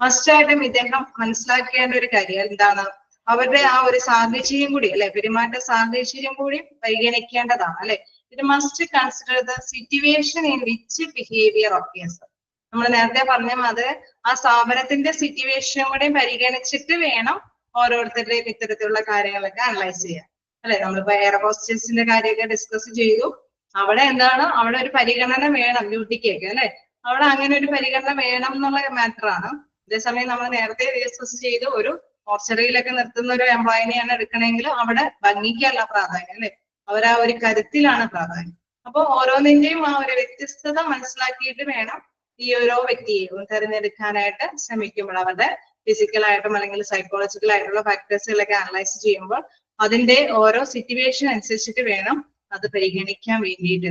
മസ്റ്റായിട്ടും ഇദ്ദേഹം മനസ്സിലാക്കേണ്ട ഒരു കാര്യം എന്താണ്, അവരുടെ ആ ഒരു സാഹചര്യം കൂടി അല്ലെ, പെരുമാറ്റ സാഹചര്യം കൂടി പരിഗണിക്കേണ്ടതാണ് അല്ലെ. It must consider the situation in which behaviour occurs. നമ്മൾ നേരത്തെ പറഞ്ഞ അത് ആ സ്ഥാപനത്തിന്റെ സിറ്റുവേഷൻ കൂടി പരിഗണിച്ചിട്ട് വേണം ഓരോരുത്തരുടെയും ഇത്തരത്തിലുള്ള കാര്യങ്ങളൊക്കെ അനലൈസ് ചെയ്യാൻ അല്ലെ. നമ്മളിപ്പോ എയർ ഹോസ്റ്റസിന്റെ കാര്യമൊക്കെ ഡിസ്കസ് ചെയ്തു. അവിടെ എന്താണ്, അവിടെ ഒരു പരിഗണന വേണം ഡ്യൂട്ടിക്കൊക്കെ അല്ലെ. അവിടെ അങ്ങനെ ഒരു പരിഗണന വേണം എന്നുള്ള മാറ്റർ ആണ്. അതേസമയം നമ്മൾ നേരത്തെ ഡിസ്കസ് ചെയ്തു, ഒരു മോർച്ചറിയിലൊക്കെ നിർത്തുന്ന ഒരു എംപ്ലോയിനെയാണ് എടുക്കണമെങ്കിൽ അവിടെ ഭംഗിക്കല്ല പ്രാധാന്യം അല്ലെ, അവരാ ഒരു കരുത്തിലാണ് പ്രാധാന്യം. അപ്പൊ ഓരോന്നിന്റെയും ആ ഒരു വ്യത്യസ്തത മനസ്സിലാക്കിയിട്ട് വേണം ഈ ഓരോ വ്യക്തിയെയും തിരഞ്ഞെടുക്കാനായിട്ട് ശ്രമിക്കുമ്പോൾ, അവരുടെ ഫിസിക്കലായിട്ടും അല്ലെങ്കിൽ സൈക്കോളജിക്കൽ ആയിട്ടുള്ള ഫാക്ടേഴ്സുകളൊക്കെ അനലൈസ് ചെയ്യുമ്പോൾ അതിന്റെ ഓരോ സിറ്റുവേഷൻ അനുസരിച്ചിട്ട് വേണം അത് പരിഗണിക്കാൻ വേണ്ടിയിട്ട്.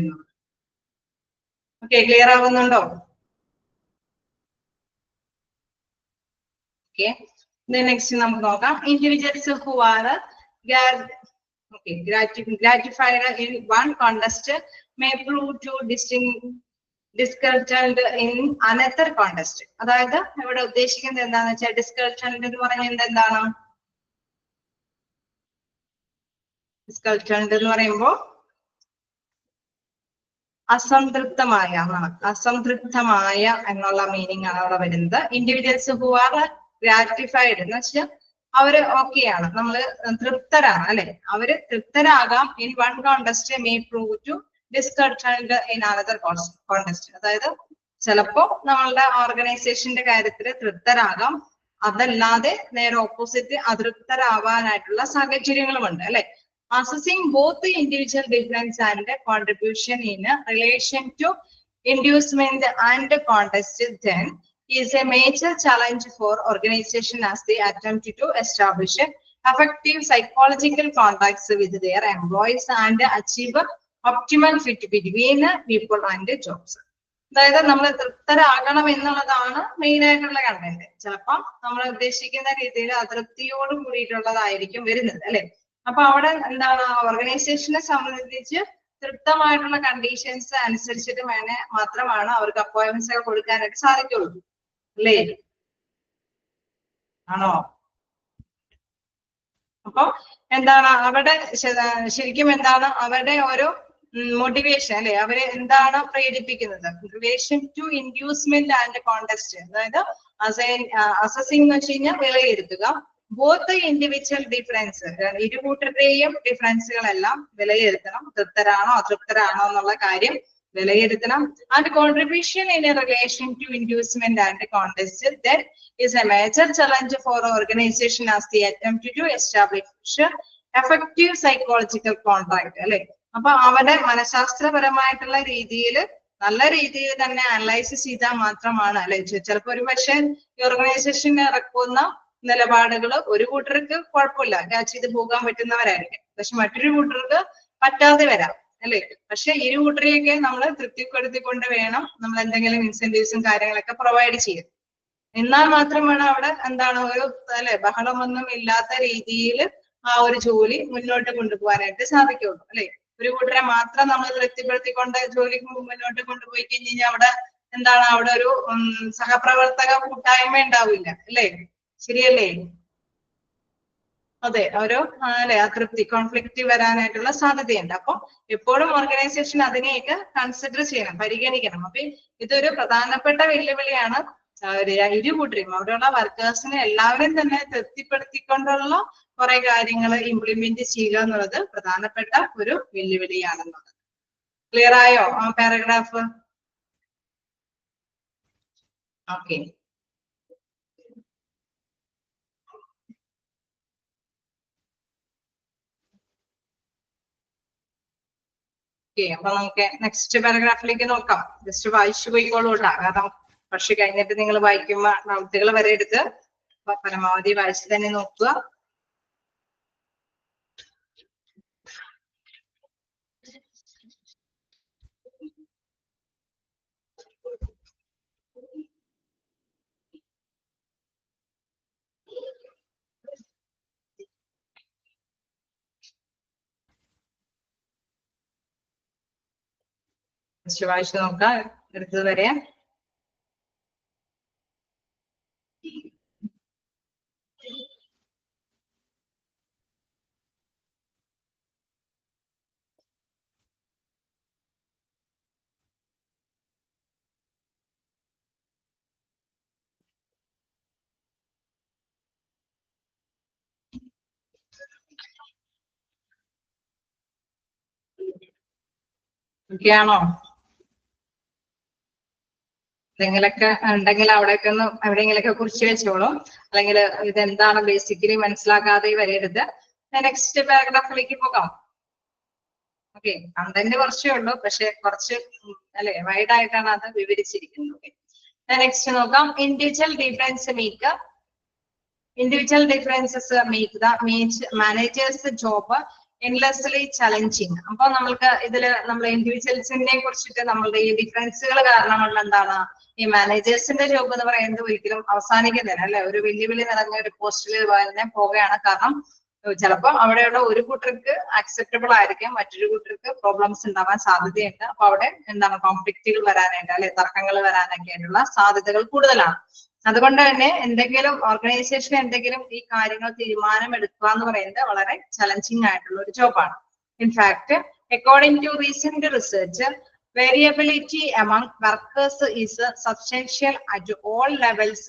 ഓക്കെ, ക്ലിയർ ആവുന്നുണ്ടോ? ഓക്കെ, നെക്സ്റ്റ് നമുക്ക് നോക്കാം. Individuals who are gratified in one contest may prove to discontent in another contest. അതായത് ഇവിടെ ഉദ്ദേശിക്കുന്നത് എന്താണെന്ന് വെച്ചാൽ, ഡിസ്കൾട്ടന്റ് എന്ന് പറയുന്നത് എന്താണ്? ഡിസ്കൾട്ടന്റ് എന്ന് പറയുമ്പോൾ അസംതൃപ്തമായ എന്നുള്ള മീനിങ് ആണ് അവിടെ വരുന്നത്. ഇൻഡിവിജ്വൽസ് ഹു ആർ ഗ്രാറ്റിഫൈഡ് എന്ന് വെച്ചാൽ അവര് ഓക്കെയാണ്, നമ്മള് തൃപ്തരാണ് അല്ലെ, അവര് തൃപ്തരാകാം. In one contest may prove to discontent in another contest. അതായത് ചിലപ്പോ നമ്മളുടെ ഓർഗനൈസേഷന്റെ കാര്യത്തിൽ തൃപ്തരാകാം, അതല്ലാതെ നേരെ ഓപ്പോസിറ്റ് അതൃപ്തരാവാനായിട്ടുള്ള സാഹചര്യങ്ങളുമുണ്ട് അല്ലെ. Assessing both the individual difference and contribution in relation to inducement and contest then is a major challenge for organization as they attempt to establish effective psychological contacts with their employees and achieve optimal fit between people and jobs. അതായത് നമ്മൾ തൃപ്തരാകണം എന്നുള്ളതാണ് main ആയിട്ടുള്ള content. ചിലപ്പം നമ്മൾ ഉദ്ദേശിക്കുന്ന രീതിയിൽ അതൃപ്തിയോട് കൂടിയിട്ടുള്ളതായിരിക്കും വരുന്നത് അല്ലെ. അപ്പൊ അവിടെ എന്താണ്, ഓർഗനൈസേഷനെ സംബന്ധിച്ച് തൃപ്തമായിട്ടുള്ള കണ്ടീഷൻസ് അനുസരിച്ചിട്ട് മാത്രമാണ് അവർക്ക് അപ്പോയിന്റ്മെന്റ്സ് ഒക്കെ കൊടുക്കാനായിട്ട് സാധിക്കുള്ളൂ അല്ലേ? ആണോ? അപ്പൊ എന്താണ് അവിടെ ശരിക്കും എന്താണ് അവരുടെ ഓരോ മോട്ടിവേഷൻ അല്ലെ, അവരെ എന്താണ് പ്രേരിപ്പിക്കുന്നത്? Relation to inducement and contest. അതായത് അസസിംഗ് എന്ന് വെച്ച് കഴിഞ്ഞാൽ വിലയിരുത്തുക. ബോത്ത് ഇൻഡിവിജ്വൽ ഡിഫറൻസ്, ഇരു കൂട്ടരുടെയും ഡിഫറൻസുകളെല്ലാം വിലയിരുത്തണം. തൃപ്തരാണോ അതൃപ്തരാണോ എന്നുള്ള കാര്യം വിലയിരുത്തണം. And contribution in relation to inducement and contest that is a major challenge for organisation as the attempt to establish effective psychological contact അല്ലെ. അപ്പൊ അവരുടെ മനഃശാസ്ത്രപരമായിട്ടുള്ള രീതിയിൽ നല്ല രീതിയിൽ തന്നെ അനലൈസ് ചെയ്താൽ മാത്രമാണ് അല്ലെ. ചിലപ്പോ ഒരു പക്ഷേ ഈ ഓർഗനൈസേഷൻ ഇറക്കുന്ന നിലപാടുകൾ ഒരു കൂട്ടർക്ക് കുഴപ്പമില്ല, ക്യാച്ച് ചെയ്ത് പോകാൻ പറ്റുന്നവരായിരിക്കും, പക്ഷെ മറ്റൊരു കൂട്ടർക്ക് പറ്റാതെ വരാം അല്ലെ. പക്ഷെ ഇരു കൂട്ടരെയൊക്കെ നമ്മൾ തൃപ്തിപ്പെടുത്തിക്കൊണ്ട് വേണം നമ്മൾ എന്തെങ്കിലും ഇൻസെന്റീവ്സും കാര്യങ്ങളൊക്കെ പ്രൊവൈഡ് ചെയ്യാം. എന്നാൽ മാത്രമാണ് അവിടെ എന്താണ് ഒരു അല്ലെ ബഹളമൊന്നും ഇല്ലാത്ത രീതിയിൽ ആ ഒരു ജോലി മുന്നോട്ട് കൊണ്ടുപോകാനായിട്ട് സാധിക്കുള്ളൂ അല്ലെ. ഒരു കൂട്ടരെ മാത്രം നമ്മൾ തൃപ്തിപ്പെടുത്തിക്കൊണ്ട് ജോലി മുന്നോട്ട് കൊണ്ടുപോയി കഴിഞ്ഞാൽ അവിടെ എന്താണ്, അവിടെ ഒരു സഹപ്രവർത്തക കൂട്ടായ്മ ഉണ്ടാവില്ല അല്ലെ. ശരിയല്ലേ? അതെ, ഒരു അല്ലെ അതൃപ്തി, കോൺഫ്ലിക്റ്റ് വരാനായിട്ടുള്ള സാധ്യതയുണ്ട്. അപ്പൊ എപ്പോഴും ഓർഗനൈസേഷൻ അതിനെയൊക്കെ കൺസിഡർ ചെയ്യണം, പരിഗണിക്കണം. അപ്പൊ ഇതൊരു പ്രധാനപ്പെട്ട വെല്ലുവിളിയാണ്. ഇരുകൂട്ടരെയും അവിടെയുള്ള വർക്കേഴ്സിനെ എല്ലാവരെയും തന്നെ തൃപ്തിപ്പെടുത്തിക്കൊണ്ടുള്ള കുറെ കാര്യങ്ങൾ ഇംപ്ലിമെന്റ് ചെയ്യുക എന്നുള്ളത് പ്രധാനപ്പെട്ട ഒരു വെല്ലുവിളിയാണെന്നുള്ളത്. ക്ലിയർ ആയോ ആ പാരഗ്രാഫ്? ഓക്കെ. അപ്പൊ നമുക്ക് നെക്സ്റ്റ് പാരഗ്രാഫിലേക്ക് നോക്കാം. ജസ്റ്റ് വായിച്ചു പോയിക്കോളൂ കേട്ടോ. കാരണം പക്ഷെ കഴിഞ്ഞിട്ട് നിങ്ങൾ വായിക്കുമ്പോ ഡൗട്ടുകൾ വരെ എടുത്ത് പരമാവധി വായിച്ച് തന്നെ നോക്കുക. ജസ്റ്റ് വായിച്ചു നോക്കാം എടുത്തത് വരെ. ഓക്കെയാണോ? എന്തെങ്കിലൊക്കെ ഉണ്ടെങ്കിൽ അവിടെയൊക്കെ ഒന്ന് എവിടെയെങ്കിലൊക്കെ കുറിച്ച് വെച്ചോളൂ. അല്ലെങ്കിൽ ഇതെന്താണ് ബേസിക്കലി മനസ്സിലാക്കാതെ വരരുത്. നെക്സ്റ്റ് പാരഗ്രാഫിലേക്ക് പോകാം. ഓക്കെ, കണ്ടന്റ് കുറച്ചേ ഉള്ളൂ, പക്ഷെ കുറച്ച് അല്ലെ വൈഡ് ആയിട്ടാണ് അത് വിവരിച്ചിരിക്കുന്നത്. നെക്സ്റ്റ് നോക്കാം. Individual differences make the managers job endlessly challenging. അപ്പൊ നമ്മൾക്ക് ഇതില് നമ്മൾ ഇൻഡിവിജ്വൽസിനെ കുറിച്ചിട്ട് നമ്മളുടെ ഈ ഡിഫറൻസുകൾ കാരണമുള്ള എന്താണ് ഈ മാനേജേഴ്സിന്റെ ജോബ് എന്ന് പറയുന്നത് ഒരിക്കലും അവസാനിക്കുന്നില്ല അല്ലെ. ഒരു വെല്ലുവിളി നിറഞ്ഞ ഒരു പോസ്റ്റിൽ തന്നെ പോവുകയാണ്. കാരണം ചിലപ്പോൾ അവിടെയുള്ള ഒരു കൂട്ടർക്ക് അക്സെപ്റ്റബിൾ ആയിരിക്കും, മറ്റൊരു കൂട്ടർക്ക് പ്രോബ്ലംസ് ഉണ്ടാവാൻ സാധ്യതയുണ്ട്. അപ്പൊ അവിടെ എന്താണ് കോൺഫ്ലിക്റ്റുകൾ വരാനായിട്ട് അല്ലെ തർക്കങ്ങൾ വരാനൊക്കെ ആയിട്ടുള്ള സാധ്യതകൾ കൂടുതലാണ്. അതുകൊണ്ട് തന്നെ എന്തെങ്കിലും ഓർഗനൈസേഷൻ എന്തെങ്കിലും ഈ കാര്യങ്ങൾ തീരുമാനമെടുക്കുക എന്ന് പറയുന്നത് വളരെ ചലഞ്ചിങ് ആയിട്ടുള്ള ഒരു ജോബാണ്. In fact according to recent research variability among workers is substantial at all levels,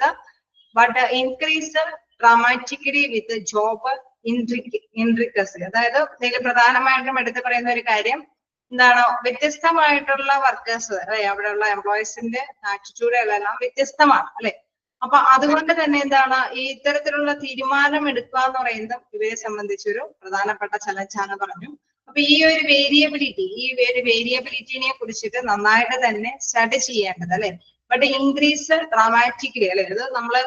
but increase dramatically with job intricacy. അതായത് ഇതിൽ പ്രധാനമായിട്ടും എടുത്ത് പറയുന്ന ഒരു കാര്യം എന്താണ്, വ്യത്യസ്തമായിട്ടുള്ള വർക്കേഴ്സ് അല്ലെ, അവിടെയുള്ള എംപ്ലോയീസിന്റെ ആറ്റിറ്റ്യൂഡ് എല്ലാം വ്യത്യസ്തമാണ് അല്ലെ. അപ്പൊ അതുകൊണ്ട് തന്നെ എന്താണ് ഈ ഇത്തരത്തിലുള്ള തീരുമാനം എടുക്കുക എന്ന് പറയുന്നത് ഇവരെ സംബന്ധിച്ചൊരു പ്രധാനപ്പെട്ട ചലഞ്ചാണ് പറഞ്ഞു. അപ്പൊ ഈ ഒരു വേരിയബിലിറ്റിനെ കുറിച്ചിട്ട് നന്നായിട്ട് തന്നെ സ്റ്റഡി ചെയ്യേണ്ടത് അല്ലെ. ബട്ട് ഇൻക്രീസ് ഡ്രാമാറ്റിക്കലി അല്ലെ, ഇത് നമ്മള്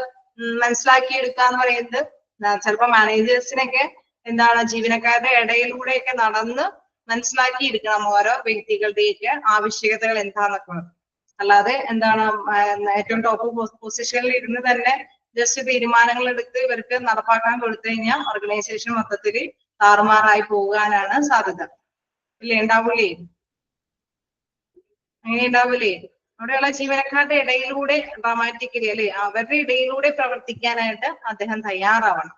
മനസ്സിലാക്കിയെടുക്കുക എന്ന് പറയുന്നത് ചിലപ്പോ മാനേജേഴ്സിനൊക്കെ എന്താണ് ജീവനക്കാരുടെ ഇടയിലൂടെയൊക്കെ നടന്ന് മനസ്സിലാക്കിയെടുക്കണം ഓരോ വ്യക്തികളുടെയൊക്കെ ആവശ്യകതകൾ എന്താണെന്നൊക്കെ. അല്ലാതെ എന്താണ് ഏറ്റവും ടോപ്പ് പൊസിഷനിൽ ഇരുന്ന് തന്നെ ജസ്റ്റ് തീരുമാനങ്ങൾ എടുത്ത് ഇവർക്ക് നടപ്പാക്കാൻ കൊടുത്തു കഴിഞ്ഞാൽ ഓർഗനൈസേഷൻ മൊത്തത്തിൽ താറുമാറായി പോകാനാണ് സാധ്യത. ഇല്ലേ, ഉണ്ടാവൂലേ? അങ്ങനെ ഉണ്ടാവൂലേ? അവിടെയുള്ള ജീവനക്കാരുടെ ഇടയിലൂടെ ഡ്രാമാറ്റിക്കലി അല്ലെ അവരുടെ ഇടയിലൂടെ പ്രവർത്തിക്കാനായിട്ട് അദ്ദേഹം തയ്യാറാവണം.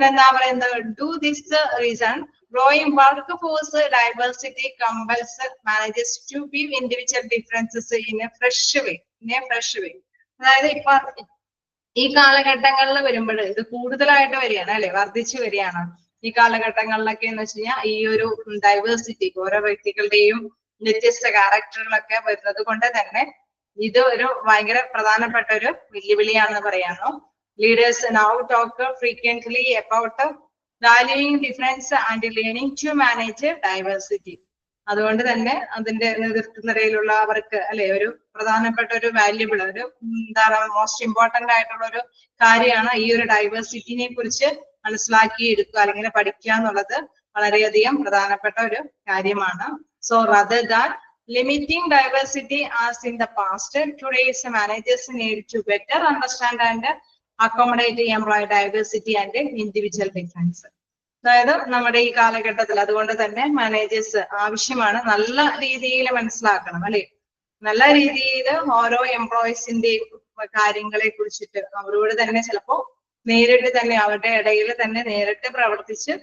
എന്താ പറയുന്നത്, do this reason growing workforce diversity compels managers to view individual differences in a fresh way. അതായത് ഇപ്പൊ ഈ കാലഘട്ടങ്ങളിൽ വരുമ്പോൾ ഇത് കൂടുതലായിട്ട് വരികയാണ് അല്ലെ, വർദ്ധിച്ചു വരികയാണ്. ഈ കാലഘട്ടങ്ങളിലൊക്കെ എന്ന് വെച്ച് കഴിഞ്ഞാൽ ഈ ഒരു ഡൈവേഴ്സിറ്റി ഓരോ വ്യക്തികളുടെയും വ്യത്യസ്ത ക്യാരക്ടറുകളൊക്കെ വരുന്നത് കൊണ്ട് തന്നെ ഇത് ഒരു ഭയങ്കര പ്രധാനപ്പെട്ട ഒരു വെല്ലുവിളിയാണെന്ന് പറയാനോ. Leaders now talk frequently about valuing difference and learning to manage diversity. അതുകൊണ്ട് തന്നെ അതിന്റെ നേതൃത്വനിരയിലുള്ള അവർക്ക് അല്ലെ ഒരു പ്രധാനപ്പെട്ട ഒരു വാല്യുബിൾ ഒരു എന്താണ് മോസ്റ്റ് ഇമ്പോർട്ടന്റ് ആയിട്ടുള്ള ഒരു കാര്യമാണ് ഈ ഒരു ഡൈവേഴ്സിറ്റിനെ കുറിച്ച് മനസ്സിലാക്കി എടുക്കുക അല്ലെങ്കിൽ പഠിക്കുക എന്നുള്ളത് വളരെയധികം പ്രധാനപ്പെട്ട ഒരു കാര്യമാണ്. So rather than limiting diversity as in the past, today's managers need to better understand and accommodate employee diversity and individual difference. അതായത് നമ്മുടെ ഈ കാലഘട്ടത്തിൽ അതുകൊണ്ട് തന്നെ മാനേജേഴ്സ് ആവശ്യമാണ് നല്ല രീതിയിൽ മനസ്സിലാക്കണം അല്ലെ. നല്ല രീതിയിൽ ഓരോ എംപ്ലോയീസിന്റെയും കാര്യങ്ങളെ കുറിച്ചിട്ട് അവരോട് തന്നെ ചിലപ്പോ നേരിട്ട് തന്നെ അവരുടെ ഇടയിൽ തന്നെ നേരിട്ട് പ്രവർത്തിച്ച്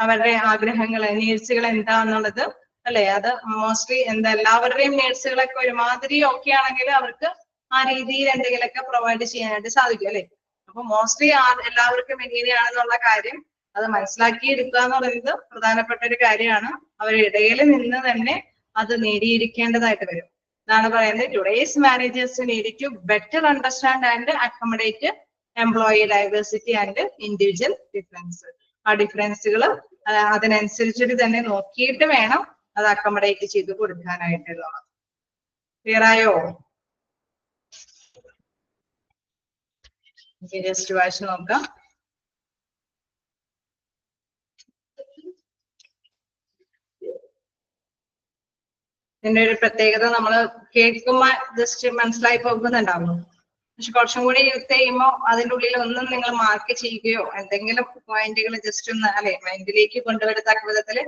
അവരുടെ ആഗ്രഹങ്ങൾ നീഡ്സുകൾ എന്താന്നുള്ളത് അല്ലെ, അത് മോസ്റ്റ്ലി എല്ലാവരുടെയും നീഡ്സുകളൊക്കെ ഒരുമാതിരി ഓക്കെ ആണെങ്കിൽ അവർക്ക് ആ രീതിയിൽ എന്തെങ്കിലുമൊക്കെ പ്രൊവൈഡ് ചെയ്യാനായിട്ട് സാധിക്കും അല്ലെ. അപ്പൊ മോസ്റ്റ്ലി എല്ലാവർക്കും എങ്ങനെയാണെന്നുള്ള കാര്യം അത് മനസ്സിലാക്കിയെടുക്കുക എന്ന് പറയുന്നത് പ്രധാനപ്പെട്ട ഒരു കാര്യമാണ്. അവരുടെ ഇടയിൽ നിന്ന് തന്നെ അത് നേടിയിരിക്കേണ്ടതായിട്ട് വരും. ഇതാണ് പറയുന്നത്, today's managers need to better understand and accommodate employee diversity and individual difference. ആ ഡിഫറൻസുകൾ അതിനനുസരിച്ചിട്ട് തന്നെ നോക്കിയിട്ട് വേണം അത് അക്കോമഡേറ്റ് ചെയ്ത് കൊടുക്കാനായിട്ടുള്ളത്. ക്ലിയർ ആയോ? ജസ്റ്റ് വായിച്ചു നോക്കാം. ഇതിന്റെ ഒരു പ്രത്യേകത നമ്മൾ കേൾക്കുമ്പോ ജസ്റ്റ് മനസ്സിലായി പോകുന്നുണ്ടാവുന്നു. പക്ഷെ കുറച്ചും കൂടി യൂസ് ചെയ്യുമ്പോൾ അതിൻ്റെ ഉള്ളിൽ ഒന്നും നിങ്ങൾ മാർക്ക് ചെയ്യുകയോ എന്തെങ്കിലും പോയിന്റുകൾ ജസ്റ്റ് ഒന്ന് അല്ലെ മൈൻഡിലേക്ക് കൊണ്ടുവരത്തക്ക വിധത്തിൽ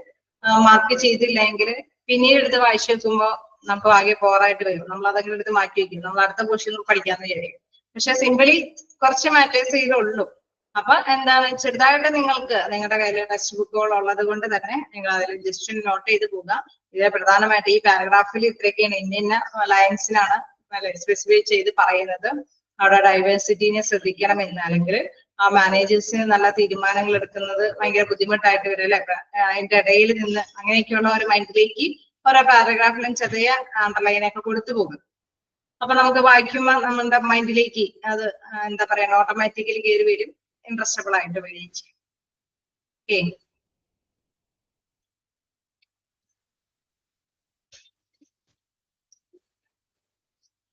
മാർക്ക് ചെയ്തില്ലെങ്കിൽ പിന്നീട് എടുത്ത് വായിച്ചു വെക്കുമ്പോൾ നമുക്ക് ആകെ പോറായിട്ട് വരും. നമ്മൾ അതെങ്കിലും എടുത്ത് മാറ്റി വെക്കും, നമ്മൾ അടുത്ത പോർഷൻ പഠിക്കാന്ന് വിചാരിക്കും. പക്ഷെ സിംപിളി കുറച്ച് മാറ്റേഴ്സ് ഇതിലുള്ളൂ. അപ്പൊ എന്താണ്, ചെറുതായിട്ട് നിങ്ങൾക്ക് നിങ്ങളുടെ കയ്യിൽ ടെക്സ്റ്റ് ബുക്കുകൾ ഉള്ളത് കൊണ്ട് തന്നെ നിങ്ങൾ അതിൽ ജസ്റ്റ് നോട്ട് ചെയ്ത് പോകുക. ഇതിൽ പ്രധാനമായിട്ട് ഈ പാരഗ്രാഫിൽ ഇത്രയൊക്കെയാണ്, ഇന്ന ലൈൻസിനാണ് സ്പെസിഫൈ ചെയ്ത് പറയുന്നത്. അവിടെ ഡൈവേഴ്സിറ്റിനെ ശ്രദ്ധിക്കണമെന്ന്, അല്ലെങ്കിൽ ആ മാനേജേഴ്സിന് നല്ല തീരുമാനങ്ങൾ എടുക്കുന്നത് ഭയങ്കര ബുദ്ധിമുട്ടായിട്ട് വരും അല്ലെ. അതിന്റെ ഇടയിൽ നിന്ന് അങ്ങനെയൊക്കെയുള്ള ഒരു മൈൻഡിലേക്ക് ഓരോ പാരഗ്രാഫിലും ചെറിയ അണ്ടർലൈനൊക്കെ കൊടുത്തു പോകും. അപ്പൊ നമുക്ക് വായിക്കുമ്പോൾ നമ്മുടെ മൈൻഡിലേക്ക് അത് എന്താ പറയുക ഓട്ടോമാറ്റിക്കലി കയറി വരും, ഇൻട്രസ്റ്റബിൾ ആയിട്ട് വരികയും ചെയ്യും. ഓക്കെ,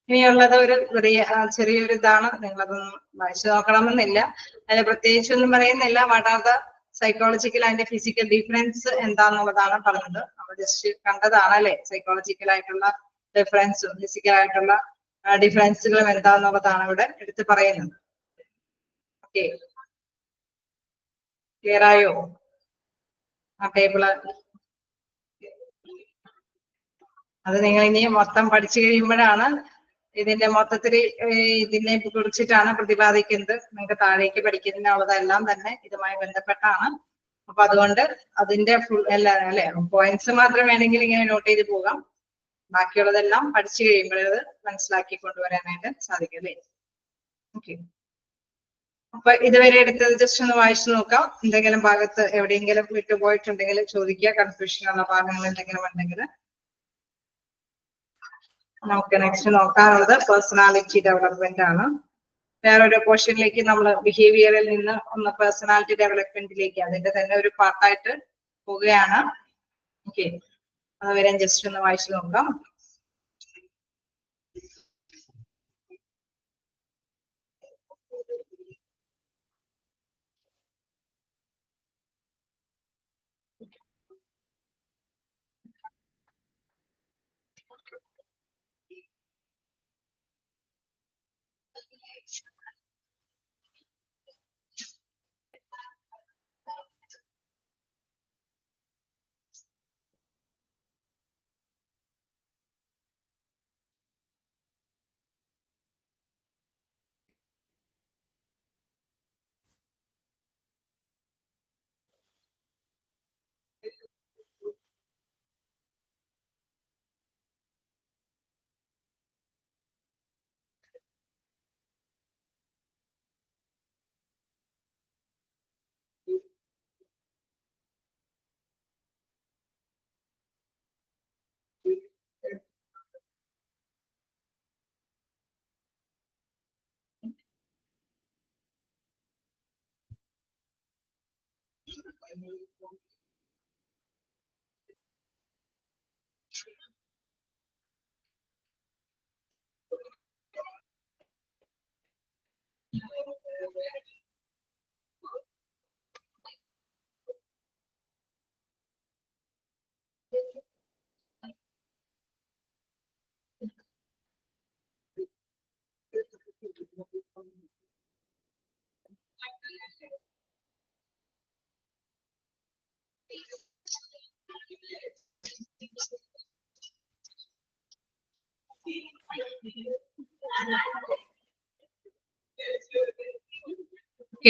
ഇനിയുള്ളത് ഒരു ചെറിയൊരു ഇതാണ്, നിങ്ങളതൊന്നും വായിച്ചു നോക്കണമെന്നില്ല. അതിൽ പ്രത്യേകിച്ചൊന്നും പറയുന്നില്ല. What are the psychological and physical difference എന്താന്നുള്ളതാണ് പറഞ്ഞത്. നമ്മൾ ജസ്റ്റ് കണ്ടതാണ് അല്ലെ, സൈക്കോളജിക്കൽ ആയിട്ടുള്ള ഡിഫറൻസും ഫിസിക്കൽ ആയിട്ടുള്ള ഡിഫറൻസുകളും എന്താന്നുള്ളതാണ് ഇവിടെ എടുത്ത് പറയുന്നത്. ഓക്കെ, ക്ലിയർ ആയോ ആ ടേബിള്? അത് നിങ്ങൾ ഇനി മൊത്തം പഠിച്ചു കഴിയുമ്പോഴാണ് ഇതിന്റെ മൊത്തത്തിൽ ഇതിനെ കുറിച്ചിട്ടാണ് പ്രതിപാദിക്കുന്നത്. നിങ്ങൾക്ക് താഴേക്ക് പഠിക്കുന്നതിനുള്ളതെല്ലാം തന്നെ ഇതുമായി ബന്ധപ്പെട്ടാണ്. അപ്പൊ അതുകൊണ്ട് അതിന്റെ ഫുൾ അല്ലെ പോയിന്റ്സ് മാത്രം വേണമെങ്കിൽ ഇങ്ങനെ നോട്ട് ചെയ്ത് പോകാം. ബാക്കിയുള്ളതെല്ലാം പഠിച്ചു കഴിയുമ്പോഴത് മനസ്സിലാക്കി കൊണ്ടുവരാനായിട്ട് സാധിക്കും അല്ലേ. ഓക്കെ, അപ്പൊ ഇതുവരെ എടുത്തത് ജസ്റ്റ് ഒന്ന് വായിച്ചു നോക്കാം. എന്തെങ്കിലും ഭാഗത്ത് എവിടെയെങ്കിലും വിട്ടുപോയിട്ടുണ്ടെങ്കിൽ ചോദിക്കുക. കൺഫ്യൂഷൻ ഉള്ള ഭാഗങ്ങൾ എന്തെങ്കിലും ഉണ്ടെങ്കിൽ. നമുക്ക് നെക്സ്റ്റ് നോക്കാനുള്ളത് പേഴ്സണാലിറ്റി ഡെവലപ്മെന്റ് ആണ്. വേറൊരു പോർഷനിലേക്ക് നമ്മൾ ബിഹേവിയറിൽ നിന്ന് ഒന്ന് പേഴ്സണാലിറ്റി ഡെവലപ്മെന്റിലേക്ക് അതിന്റെ തന്നെ ഒരു പാർട്ടായിട്ട് പോവുകയാണ്. ഓക്കെ, അതുവരെ ജസ്റ്റ് ഒന്ന് വായിച്ചു നോക്കാം.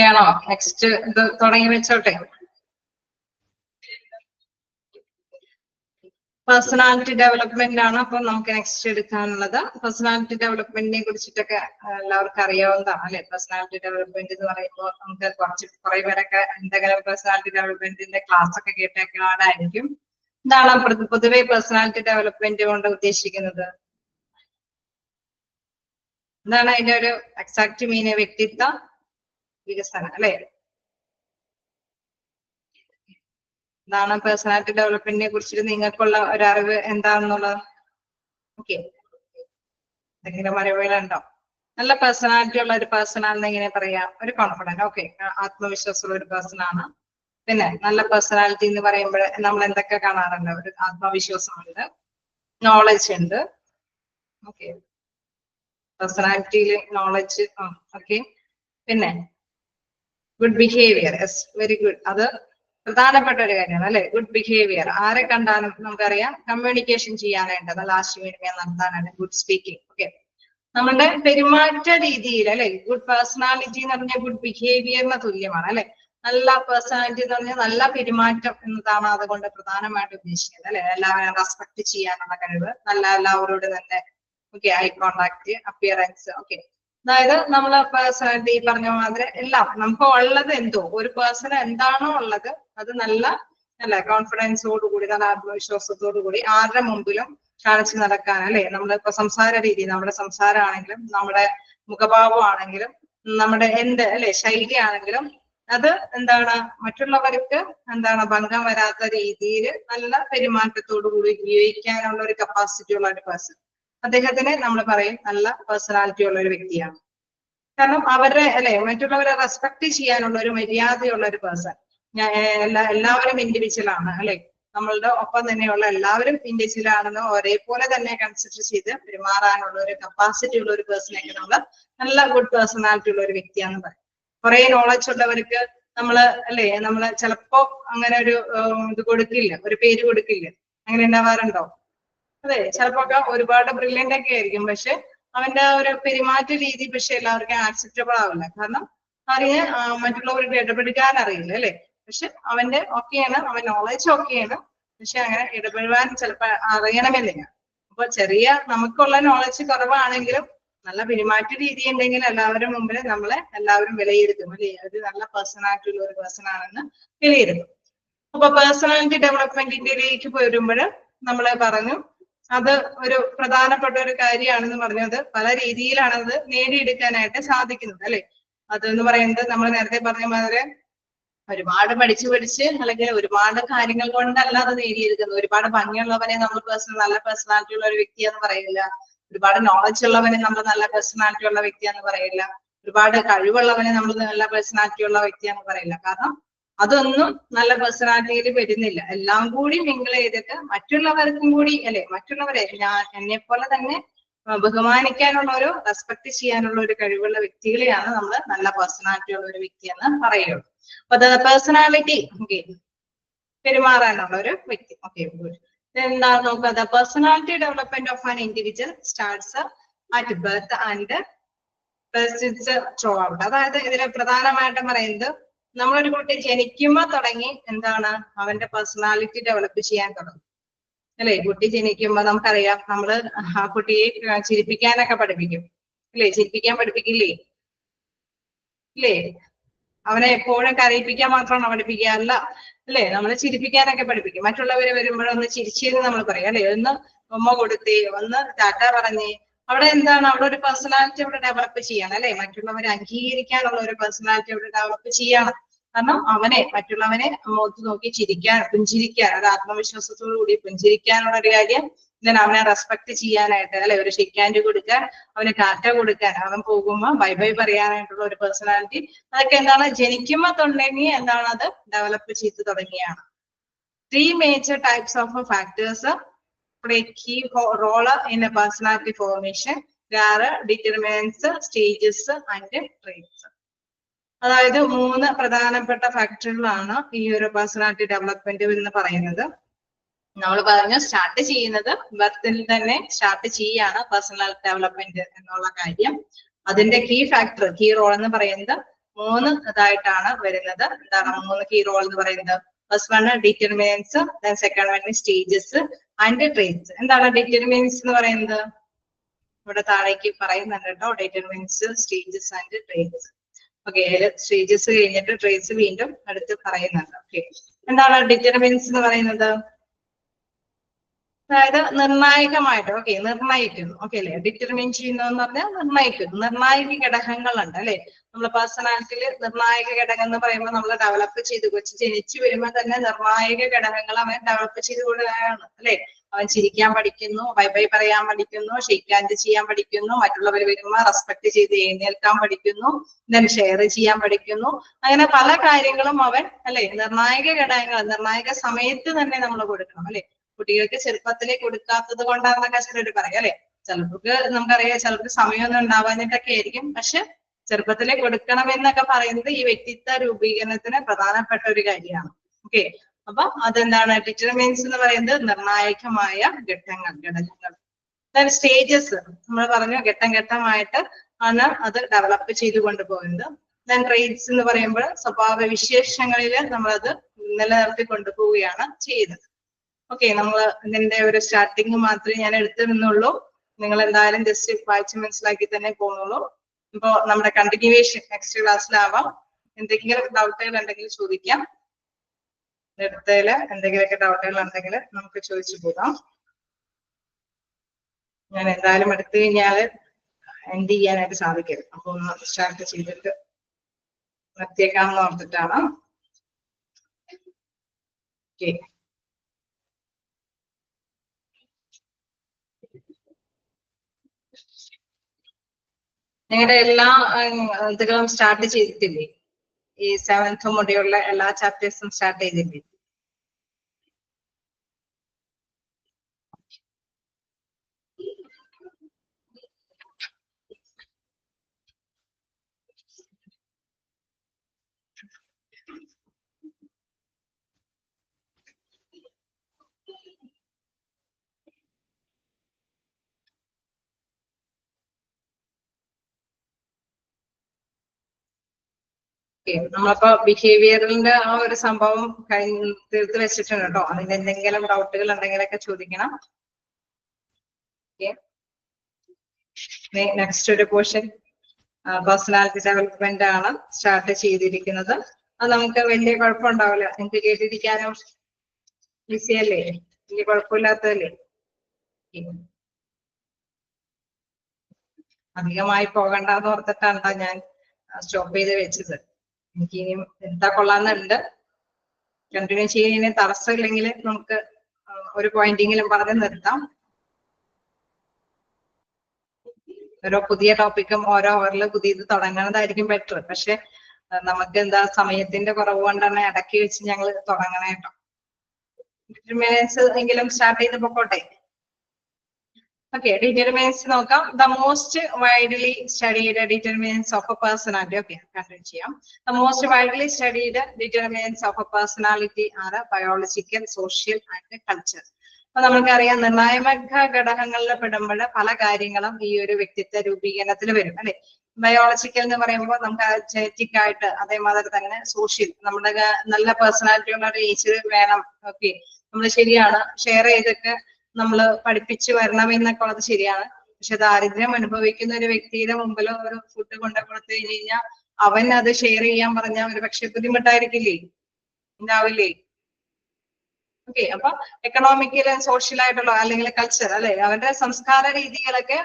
ആണോ? നെക്സ്റ്റ് ഇത് തുടങ്ങി വെച്ചോട്ടെ. പേഴ്സണാലിറ്റി ഡെവലപ്മെന്റ് ആണ് അപ്പൊ നമുക്ക് നെക്സ്റ്റ് എടുക്കാനുള്ളത്. പേഴ്സണാലിറ്റി ഡെവലപ്മെന്റിനെ കുറിച്ചിട്ടൊക്കെ എല്ലാവർക്കും അറിയാവുന്നതാണ് അല്ലെ. പേഴ്സണാലിറ്റി ഡെവലപ്മെന്റ് എന്ന് പറയുമ്പോൾ നമുക്ക് കുറെ പേരൊക്കെ എന്തെങ്കിലും പേഴ്സണാലിറ്റി ഡെവലപ്മെന്റിന്റെ ക്ലാസ് ഒക്കെ കേട്ടേക്കാനായിരിക്കും. എന്താണ് പൊതുവെ പേഴ്സണാലിറ്റി ഡെവലപ്മെന്റ് കൊണ്ട് ഉദ്ദേശിക്കുന്നത്? എന്താണ് അതിന്റെ ഒരു എക്സാക്ട് മീന്? വ്യക്തിത്വ വികസനം അല്ലെ. എന്താണ് പേഴ്സണാലിറ്റി ഡെവലപ്മെന്റിനെ കുറിച്ചിട്ട് നിങ്ങൾക്കുള്ള ഒരു അറിവ് എന്താണെന്നുള്ളത്? ഓക്കെ, എന്തെങ്കിലും അറിവുകളുണ്ടോ? നല്ല പേഴ്സണാലിറ്റി ഉള്ള ഒരു പേഴ്സൺ ആണെന്ന് എങ്ങനെ പറയാം? ഒരു കോൺഫിഡന്റ്, ഓക്കെ, ആത്മവിശ്വാസമുള്ള ഒരു പേഴ്സൺ ആണ്. പിന്നെ നല്ല പേഴ്സണാലിറ്റി എന്ന് പറയുമ്പോൾ നമ്മൾ എന്തൊക്കെ കാണാറുണ്ട്? ഒരു ആത്മവിശ്വാസമുണ്ട്, നോളജ് ഉണ്ട്, ഓക്കെ, പേഴ്സണാലിറ്റിയിൽ നോളജ്, ഓക്കെ, പിന്നെ good behaviour, yes, very good, അത് പ്രധാനപ്പെട്ട ഒരു കാര്യമാണ് അല്ലെ. ഗുഡ് ബിഹേവിയർ, ആരെ കണ്ടാലും നമുക്കറിയാം കമ്മ്യൂണിക്കേഷൻ ചെയ്യാനായിട്ട്, നല്ല ആശയവിനിമയം നടത്താനായിട്ട് ഗുഡ് സ്പീക്കിംഗ്, ഓക്കെ, നമ്മുടെ പെരുമാറ്റ രീതിയിൽ അല്ലെ. ഗുഡ് പേഴ്സണാലിറ്റി എന്ന് പറഞ്ഞാൽ ഗുഡ് ബിഹേവിയറിന് തുല്യമാണ് അല്ലെ. നല്ല പേഴ്സണാലിറ്റി എന്ന് പറഞ്ഞാൽ നല്ല പെരുമാറ്റം എന്നതാണ് അതുകൊണ്ട് പ്രധാനമായിട്ട് ഉദ്ദേശിക്കുന്നത് അല്ലെ. എല്ലാവരെയും റെസ്പെക്ട് ചെയ്യാനുള്ള കഴിവ്, നല്ല എല്ലാവരോട് തന്നെ, okay, eye contact, appearance, okay, അതായത് നമ്മളെ പേഴ്സണാലിറ്റി പറഞ്ഞ മാതിരി എല്ലാം നമുക്ക് ഉള്ളത് എന്തോ ഒരു പേഴ്സൺ എന്താണോ ഉള്ളത് അത് നല്ല അല്ലെ കോൺഫിഡൻസോട് കൂടി, നല്ല ആത്മവിശ്വാസത്തോടു കൂടി ആരുടെ മുമ്പിലും കാണിച്ചു നടക്കാൻ അല്ലെ. നമ്മളിപ്പോ സംസാര രീതി, നമ്മുടെ സംസാരമാണെങ്കിലും നമ്മുടെ മുഖഭാവമാണെങ്കിലും നമ്മുടെ എന്ത് അല്ലെ ശൈലി ആണെങ്കിലും അത് എന്താണ് മറ്റുള്ളവർക്ക് എന്താണ് ഭംഗം വരാത്ത രീതിയിൽ നല്ല പെരുമാറ്റത്തോടു കൂടി ജീവിക്കാനുള്ള ഒരു കപ്പാസിറ്റി ഉള്ള ഒരു പേഴ്സൺ, അദ്ദേഹത്തിനെ നമ്മൾ പറയും നല്ല പേഴ്സണാലിറ്റി ഉള്ള ഒരു വ്യക്തിയാണ്. കാരണം അവരുടെ അല്ലെ മറ്റുള്ളവരെ റെസ്പെക്ട് ചെയ്യാനുള്ള ഒരു മര്യാദയുള്ള ഒരു പേഴ്സൺ. എല്ലാവരും ഇൻഡിവിജ്വൽ ആണ് അല്ലെ. നമ്മളുടെ ഒപ്പം തന്നെയുള്ള എല്ലാവരും ഇൻഡിവിജ്വൽ ആണെന്ന് ഒരേപോലെ തന്നെ കൺസിഡർ ചെയ്ത് പെരുമാറാനുള്ള ഒരു കപ്പാസിറ്റി ഉള്ള ഒരു പേഴ്സണൊക്കെ നമ്മൾ നല്ല ഗുഡ് പേഴ്സണാലിറ്റി ഉള്ള ഒരു വ്യക്തിയാണെന്ന് പറയും. കുറെ നോളജ് ഉള്ളവർക്ക് നമ്മള് അല്ലെ നമ്മള് ചിലപ്പോ അങ്ങനെ ഒരു ഇത് കൊടുക്കില്ല, ഒരു പേര് കൊടുക്കില്ല. അങ്ങനെ ഉണ്ടാവാറുണ്ടോ? അതെ, ചിലപ്പോ ഒരുപാട് ബ്രില്യന്റ് ഒക്കെ ആയിരിക്കും, പക്ഷെ അവന്റെ ഒരു പെരുമാറ്റ രീതി പക്ഷെ എല്ലാവർക്കും ആക്സെപ്റ്റബിൾ ആവില്ല. കാരണം അറിയാൻ മറ്റുള്ളവർക്ക് ഇടപെടുക്കാൻ അറിയില്ല അല്ലെ. പക്ഷെ അവന്റെ ഓക്കെയാണ്, അവൻ നോളജ് ഓക്കെയാണ്, പക്ഷെ അങ്ങനെ ഇടപെടുവാൻ ചിലപ്പോ അറിയണമെന്നില്ല. അപ്പൊ ചെറിയ നമുക്കുള്ള നോളജ് കുറവാണെങ്കിലും നല്ല പെരുമാറ്റ രീതി ഉണ്ടെങ്കിൽ എല്ലാവരും മുമ്പിൽ നമ്മളെ എല്ലാവരും വിലയിരുത്തും അല്ലെ. ഒരു നല്ല പേഴ്സണാലിറ്റി ഉള്ള ഒരു പേഴ്സൺ ആണെന്ന് വിലയിരുത്തും. അപ്പൊ പേഴ്സണാലിറ്റി ഡെവലപ്മെന്റിലേക്ക് വരുമ്പോൾ നമ്മളെ പറഞ്ഞു അത് ഒരു പ്രധാനപ്പെട്ട ഒരു കാര്യമാണെന്ന് പറഞ്ഞത് പല രീതിയിലാണ് അത് നേടിയെടുക്കാനായിട്ട് സാധിക്കുന്നത് അല്ലെ. അതെന്ന് പറയുന്നത് നമ്മൾ നേരത്തെ പറഞ്ഞ മാതിരി ഒരുപാട് പഠിച്ച് അല്ലെങ്കിൽ ഒരുപാട് കാര്യങ്ങൾ കൊണ്ടല്ല അത് നേടിയെടുക്കുന്നത്. ഒരുപാട് ഭംഗിയുള്ളവനെ നമ്മൾ നല്ല പേഴ്സണാലിറ്റി ഉള്ള ഒരു വ്യക്തിയാന്ന് പറയില്ല. ഒരുപാട് നോളജ് ഉള്ളവനെ നമ്മൾ നല്ല പേഴ്സണാലിറ്റി ഉള്ള വ്യക്തിയാന്ന് പറയില്ല. ഒരുപാട് കഴിവുള്ളവനെ നമ്മൾ നല്ല പേഴ്സണാലിറ്റി ഉള്ള വ്യക്തിയാന്ന് പറയില്ല. കാരണം അതൊന്നും നല്ല പേഴ്സണാലിറ്റിയിൽ വരുന്നില്ല. എല്ലാം കൂടി മിങ്കിൾ ചെയ്തിട്ട് മറ്റുള്ളവർക്കും കൂടി അല്ലെ, മറ്റുള്ളവരെ എന്നെ പോലെ തന്നെ ബഹുമാനിക്കാനുള്ള ഒരു റെസ്പെക്ട് ചെയ്യാനുള്ള ഒരു കഴിവുള്ള വ്യക്തികളെയാണ് നമ്മൾ നല്ല പേഴ്സണാലിറ്റി ഉള്ള ഒരു വ്യക്തി എന്ന് പറയുള്ളൂ. അപ്പൊ പേഴ്സണാലിറ്റി, ഓക്കെ, പെരുമാറാനുള്ള ഒരു വ്യക്തി, ഓക്കെ, എന്താ നോക്കുക. Personality development of an individual starts at birth and persists throughout. അതായത് ഇതിൽ പ്രധാനമായിട്ടും പറയുന്നത് നമ്മളൊരു കുട്ടി ജനിക്കുമ്പോ തുടങ്ങി എന്താണ് അവന്റെ പേഴ്സണാലിറ്റി ഡെവലപ്പ് ചെയ്യാൻ തുടങ്ങും അല്ലെ. കുട്ടി ജനിക്കുമ്പോ നമുക്കറിയാം നമ്മള് ആ കുട്ടിയെ ചിരിപ്പിക്കാനൊക്കെ പഠിപ്പിക്കും അല്ലെ. ചിരിപ്പിക്കാൻ പഠിപ്പിക്കില്ലേ? ഇല്ലേ? അവനെ എപ്പോഴും കരയിപ്പിക്കാൻ മാത്രമാണ് പഠിപ്പിക്കുക അല്ല അല്ലെ. നമ്മളെ ചിരിപ്പിക്കാനൊക്കെ പഠിപ്പിക്കും. മറ്റുള്ളവര് വരുമ്പോഴൊന്ന് ചിരിച്ചെന്ന് നമ്മൾ പറയാം അല്ലെ. ഒന്ന് ഉമ്മ കൊടുത്തേ, ഒന്ന് ടാറ്റ പറഞ്ഞേ. അവിടെ എന്താണ്, അവിടെ ഒരു പേഴ്സണാലിറ്റി അവിടെ ഡെവലപ്പ് ചെയ്യണം അല്ലെ. മറ്റുള്ളവരെ അംഗീകരിക്കാനുള്ള ഒരു പേഴ്സണാലിറ്റി അവിടെ ഡെവലപ്പ് ചെയ്യണം. കാരണം മറ്റുള്ളവനെ മുഖത്ത് നോക്കി പുഞ്ചിരിക്കാൻ, അത് ആത്മവിശ്വാസത്തോടു കൂടി പുഞ്ചിരിക്കാനുള്ള ഒരു കാര്യം, അവനെ റെസ്പെക്ട് ചെയ്യാനായിട്ട് അല്ലെ, ഒരു ഷേക്ക് ഹാൻഡ് കൊടുക്കാൻ, അവന് ടാറ്റ കൊടുക്കാൻ, അവൻ പോകുമ്പോ ബൈ ബൈ പറയാനായിട്ടുള്ള ഒരു പേഴ്സണാലിറ്റി, അതൊക്കെ എന്താണ് ജനിക്കുമ്പോ തുടങ്ങി എന്താണ് അത് ഡെവലപ്പ് ചെയ്ത് തുടങ്ങിയാണ്. 3 major types of factors play key role in a personality formation. There are determinants, stages and traits. അതായത് 3 പ്രധാനപ്പെട്ട ഫാക്ടറുകളാണ് ഈ ഒരു പേഴ്സണാലിറ്റി ഡെവലപ്മെന്റ് എന്ന് പറയുന്നത്. നമ്മൾ പറഞ്ഞു സ്റ്റാർട്ട് ചെയ്യുന്നത് ബർത്തിൽ തന്നെ സ്റ്റാർട്ട് ചെയ്യാണ് പേഴ്സണാലിറ്റി ഡെവലപ്മെന്റ് എന്നുള്ള കാര്യം. അതിന്റെ കീ ഫാക്ടർ, കീ റോൾ എന്ന് പറയുന്നത് മൂന്ന് ഇതായിട്ടാണ് വരുന്നത്. എന്താണ് 3 കീ റോൾ എന്ന് പറയുന്നത്? First one determinants, then second one stages and traits. എന്താണ് ഡിറ്റർമിനൻസ് എന്ന് പറയുന്നത്? ഇവിടെ താഴേക്ക് പറയുന്നുണ്ട് കേട്ടോ, determinants, stages and traits. Okay, stages കഴിഞ്ഞിട്ട് ട്രേറ്റ്സ് വീണ്ടും അടുത്ത് പറയുന്നുണ്ട്. ഓക്കെ, എന്താണ് ഡിറ്റർമിനൻസ് എന്ന് പറയുന്നത്? അതായത് നിർണായകമായിട്ട്, ഓക്കെ, നിർണയിക്കുന്നു. ഓക്കെ അല്ലെ, ഡിറ്റർമിൻ ചെയ്യുന്നു എന്ന് പറഞ്ഞാൽ നിർണയിക്കുന്നു. നിർണായക ഘടകങ്ങളുണ്ട് അല്ലെ നമ്മളെ പേഴ്സണാലിറ്റിയിൽ. നിർണായക ഘടകം എന്ന് പറയുമ്പോൾ നമ്മൾ ഡെവലപ്പ് ചെയ്ത്, കൊച്ചു ജനിച്ചു വരുമ്പോൾ തന്നെ നിർണായക ഘടകങ്ങൾ അവൻ ഡെവലപ്പ് ചെയ്ത് കൊണ്ടുവരികയാണ് അല്ലെ. അവൻ ചിരിക്കാൻ പഠിക്കുന്നു, ബൈ ബൈ പറയാൻ പഠിക്കുന്നു, ഷെയ്ക്ക് ഹാൻഡ് ചെയ്യാൻ പഠിക്കുന്നു, മറ്റുള്ളവർ വരുമ്പോൾ റെസ്പെക്ട് ചെയ്ത് എഴുന്നേൽക്കാൻ പഠിക്കുന്നു, ദെൻ ഷെയർ ചെയ്യാൻ പഠിക്കുന്നു. അങ്ങനെ പല കാര്യങ്ങളും അവൻ അല്ലെ നിർണായക ഘടകങ്ങൾ നിർണായക സമയത്ത് തന്നെ നമ്മൾ കൊടുക്കണം അല്ലെ. കുട്ടികൾക്ക് ചെറുപ്പത്തിലേ കൊടുക്കാത്തത് കൊണ്ടാണെന്നൊക്കെ ചിലർ പറയും അല്ലെ. ചിലർക്ക് നമുക്കറിയാം, ചിലർക്ക് സമയമൊന്നും ഉണ്ടാവാഞ്ഞിട്ടൊക്കെ ആയിരിക്കും. പക്ഷെ ചെറുപ്പത്തിലേ കൊടുക്കണമെന്നൊക്കെ പറയുന്നത് ഈ വ്യക്തിത്വ രൂപീകരണത്തിന് പ്രധാനപ്പെട്ട ഒരു കാര്യമാണ്. ഓക്കെ, അപ്പൊ അതെന്താണ് ഡിറ്റർമിനൻസ് എന്ന് പറയുന്നത്? നിർണായകമായ ഘടകങ്ങൾ. സ്റ്റേജസ് നമ്മൾ പറഞ്ഞു, ഘട്ടം ഘട്ടമായിട്ട് ആണ് അത് ഡെവലപ്പ് ചെയ്ത് കൊണ്ടുപോകുന്നത്. ദെൻ ട്രേറ്റ്സ് എന്ന് പറയുമ്പോൾ സ്വഭാവ വിശേഷങ്ങളിൽ നമ്മളത് നിലനിർത്തി കൊണ്ടുപോവുകയാണ് ചെയ്യുന്നത്. ഓക്കെ, നമ്മൾ ഇതിന്റെ ഒരു സ്റ്റാർട്ടിങ് മാത്രമേ ഞാൻ എടുത്തിരുന്നുള്ളൂ. നിങ്ങൾ എന്തായാലും ജസ്റ്റ് വായിച്ച് മനസ്സിലാക്കി തന്നെ പോകുന്നുള്ളൂ. ഇപ്പോ നമ്മുടെ കണ്ടിന്യൂവേഷൻ നെക്സ്റ്റ് ക്ലാസ്സിലാവാം. എന്തെങ്കിലും ഡൗട്ടുകൾ ഉണ്ടെങ്കിൽ ചോദിക്കാം. എടുത്തതില് എന്തെങ്കിലുമൊക്കെ ഡൗട്ടുകൾ ഉണ്ടെങ്കിൽ നമുക്ക് ചോദിച്ചു പോകാം. ഞാൻ എന്തായാലും എടുത്തു കഴിഞ്ഞാല് എൻഡ് ചെയ്യാനായിട്ട് സാധിക്കരുത്. അപ്പൊ ഒന്ന് സ്റ്റാർട്ട് ചെയ്തിട്ട് നിർത്തിയേക്കാമെന്ന് ഓർത്തിട്ടാണ്. ഓക്കെ, നിങ്ങളുടെ എല്ലാ ഇതുകളും സ്റ്റാർട്ട് ചെയ്തിട്ടില്ലേ? ഈ 7th മൊഡ്യൂളിലെ എല്ലാ ചാപ്റ്റേഴ്സും സ്റ്റാർട്ട് ചെയ്തില്ലേ? നമ്മളപ്പോ ബിഹേവിയറിന്റെ ആ ഒരു സംഭവം തീർത്ത് വെച്ചിട്ടുണ്ട് കേട്ടോ. അതിന്റെ എന്തെങ്കിലും ഡൗട്ടുകൾ ഉണ്ടെങ്കിലൊക്കെ ചോദിക്കണം. നെക്സ്റ്റ് ഒരു പോർഷൻ പേഴ്സണാലിറ്റി ഡെവലപ്മെന്റ് ആണ് സ്റ്റാർട്ട് ചെയ്തിരിക്കുന്നത്. അത് നമുക്ക് വലിയ കുഴപ്പമുണ്ടാവില്ല, നിങ്ങൾക്ക് കേട്ടിരിക്കാനും ഈസി അല്ലേ, വലിയ കുഴപ്പമില്ലാത്തതല്ലേ. അധികമായി പോകണ്ടെന്ന് ഓർത്തിട്ടാണ് ഞാൻ സ്റ്റോപ്പ് ചെയ്ത് വെച്ചത്. എനിക്ക് ഇനിയും എന്താ കൊള്ളാന്നുണ്ട്. കണ്ടിന്യൂ ചെയ്യുന്നതിന് തടസ്സമില്ലെങ്കിൽ നമുക്ക് ഒരു പോയിന്റെങ്കിലും പറഞ്ഞ് നിർത്താം. ഓരോ പുതിയ ടോപ്പിക്കും ഓരോ അവറിൽ പുതിയത് തുടങ്ങുന്നതായിരിക്കും ബെറ്റർ. പക്ഷെ നമുക്ക് എന്താ സമയത്തിന്റെ കുറവ് കൊണ്ടാണ് ഇടയ്ക്ക് വെച്ച് ഞങ്ങൾ തുടങ്ങണ കേട്ടോ. ഡിറ്റർമിനൻസ് എങ്കിലും സ്റ്റാർട്ട് ചെയ്ത് പൊക്കോട്ടെ. Okay, determinants നോക്കാം. The most widely studied determinants of a personality. Okay, continue ചെയ്യാം. The most widely studied determinants of a personality are biological, social and culture. അപ്പൊ നമുക്കറിയാം, നിർണായക ഘടകങ്ങളിൽ പെടുമ്പോൾ പല കാര്യങ്ങളും ഈ ഒരു വ്യക്തിത്വ രൂപീകരണത്തിൽ വരും അല്ലെ. ബയോളജിക്കൽ എന്ന് പറയുമ്പോൾ നമുക്ക് ജനറ്റിക് ആയിട്ട്, അതേമാതിരി തന്നെ സോഷ്യൽ, നമ്മുടെ നല്ല പേഴ്സണാലിറ്റി ഉള്ള ഒരു ഏജ് വേണം. ഓക്കെ, നമ്മൾ ശരിയാണ്, ഷെയർ ചെയ്തൊക്കെ നമ്മൾ പഠിപ്പിച്ചു വരണം എന്നൊക്കെ ഉള്ളത് ശരിയാണ്. പക്ഷെ ദാരിദ്ര്യം അനുഭവിക്കുന്ന ഒരു വ്യക്തിയുടെ മുമ്പിൽ ഒരു ഫുഡ് കൊണ്ടു കൊടുത്തു കഴിഞ്ഞു കഴിഞ്ഞാൽ അവൻ അത് ഷെയർ ചെയ്യാൻ പറഞ്ഞാൽ ഒരു പക്ഷെ ബുദ്ധിമുട്ടായിരിക്കില്ലേ, ഉണ്ടാവില്ലേ? ഓക്കെ, അപ്പൊ എക്കണോമിക്കൽ സോഷ്യൽ ആയിട്ടുള്ള അല്ലെങ്കിൽ കൾച്ചർ അല്ലെ, അവരുടെ സംസ്കാര രീതികളൊക്കെ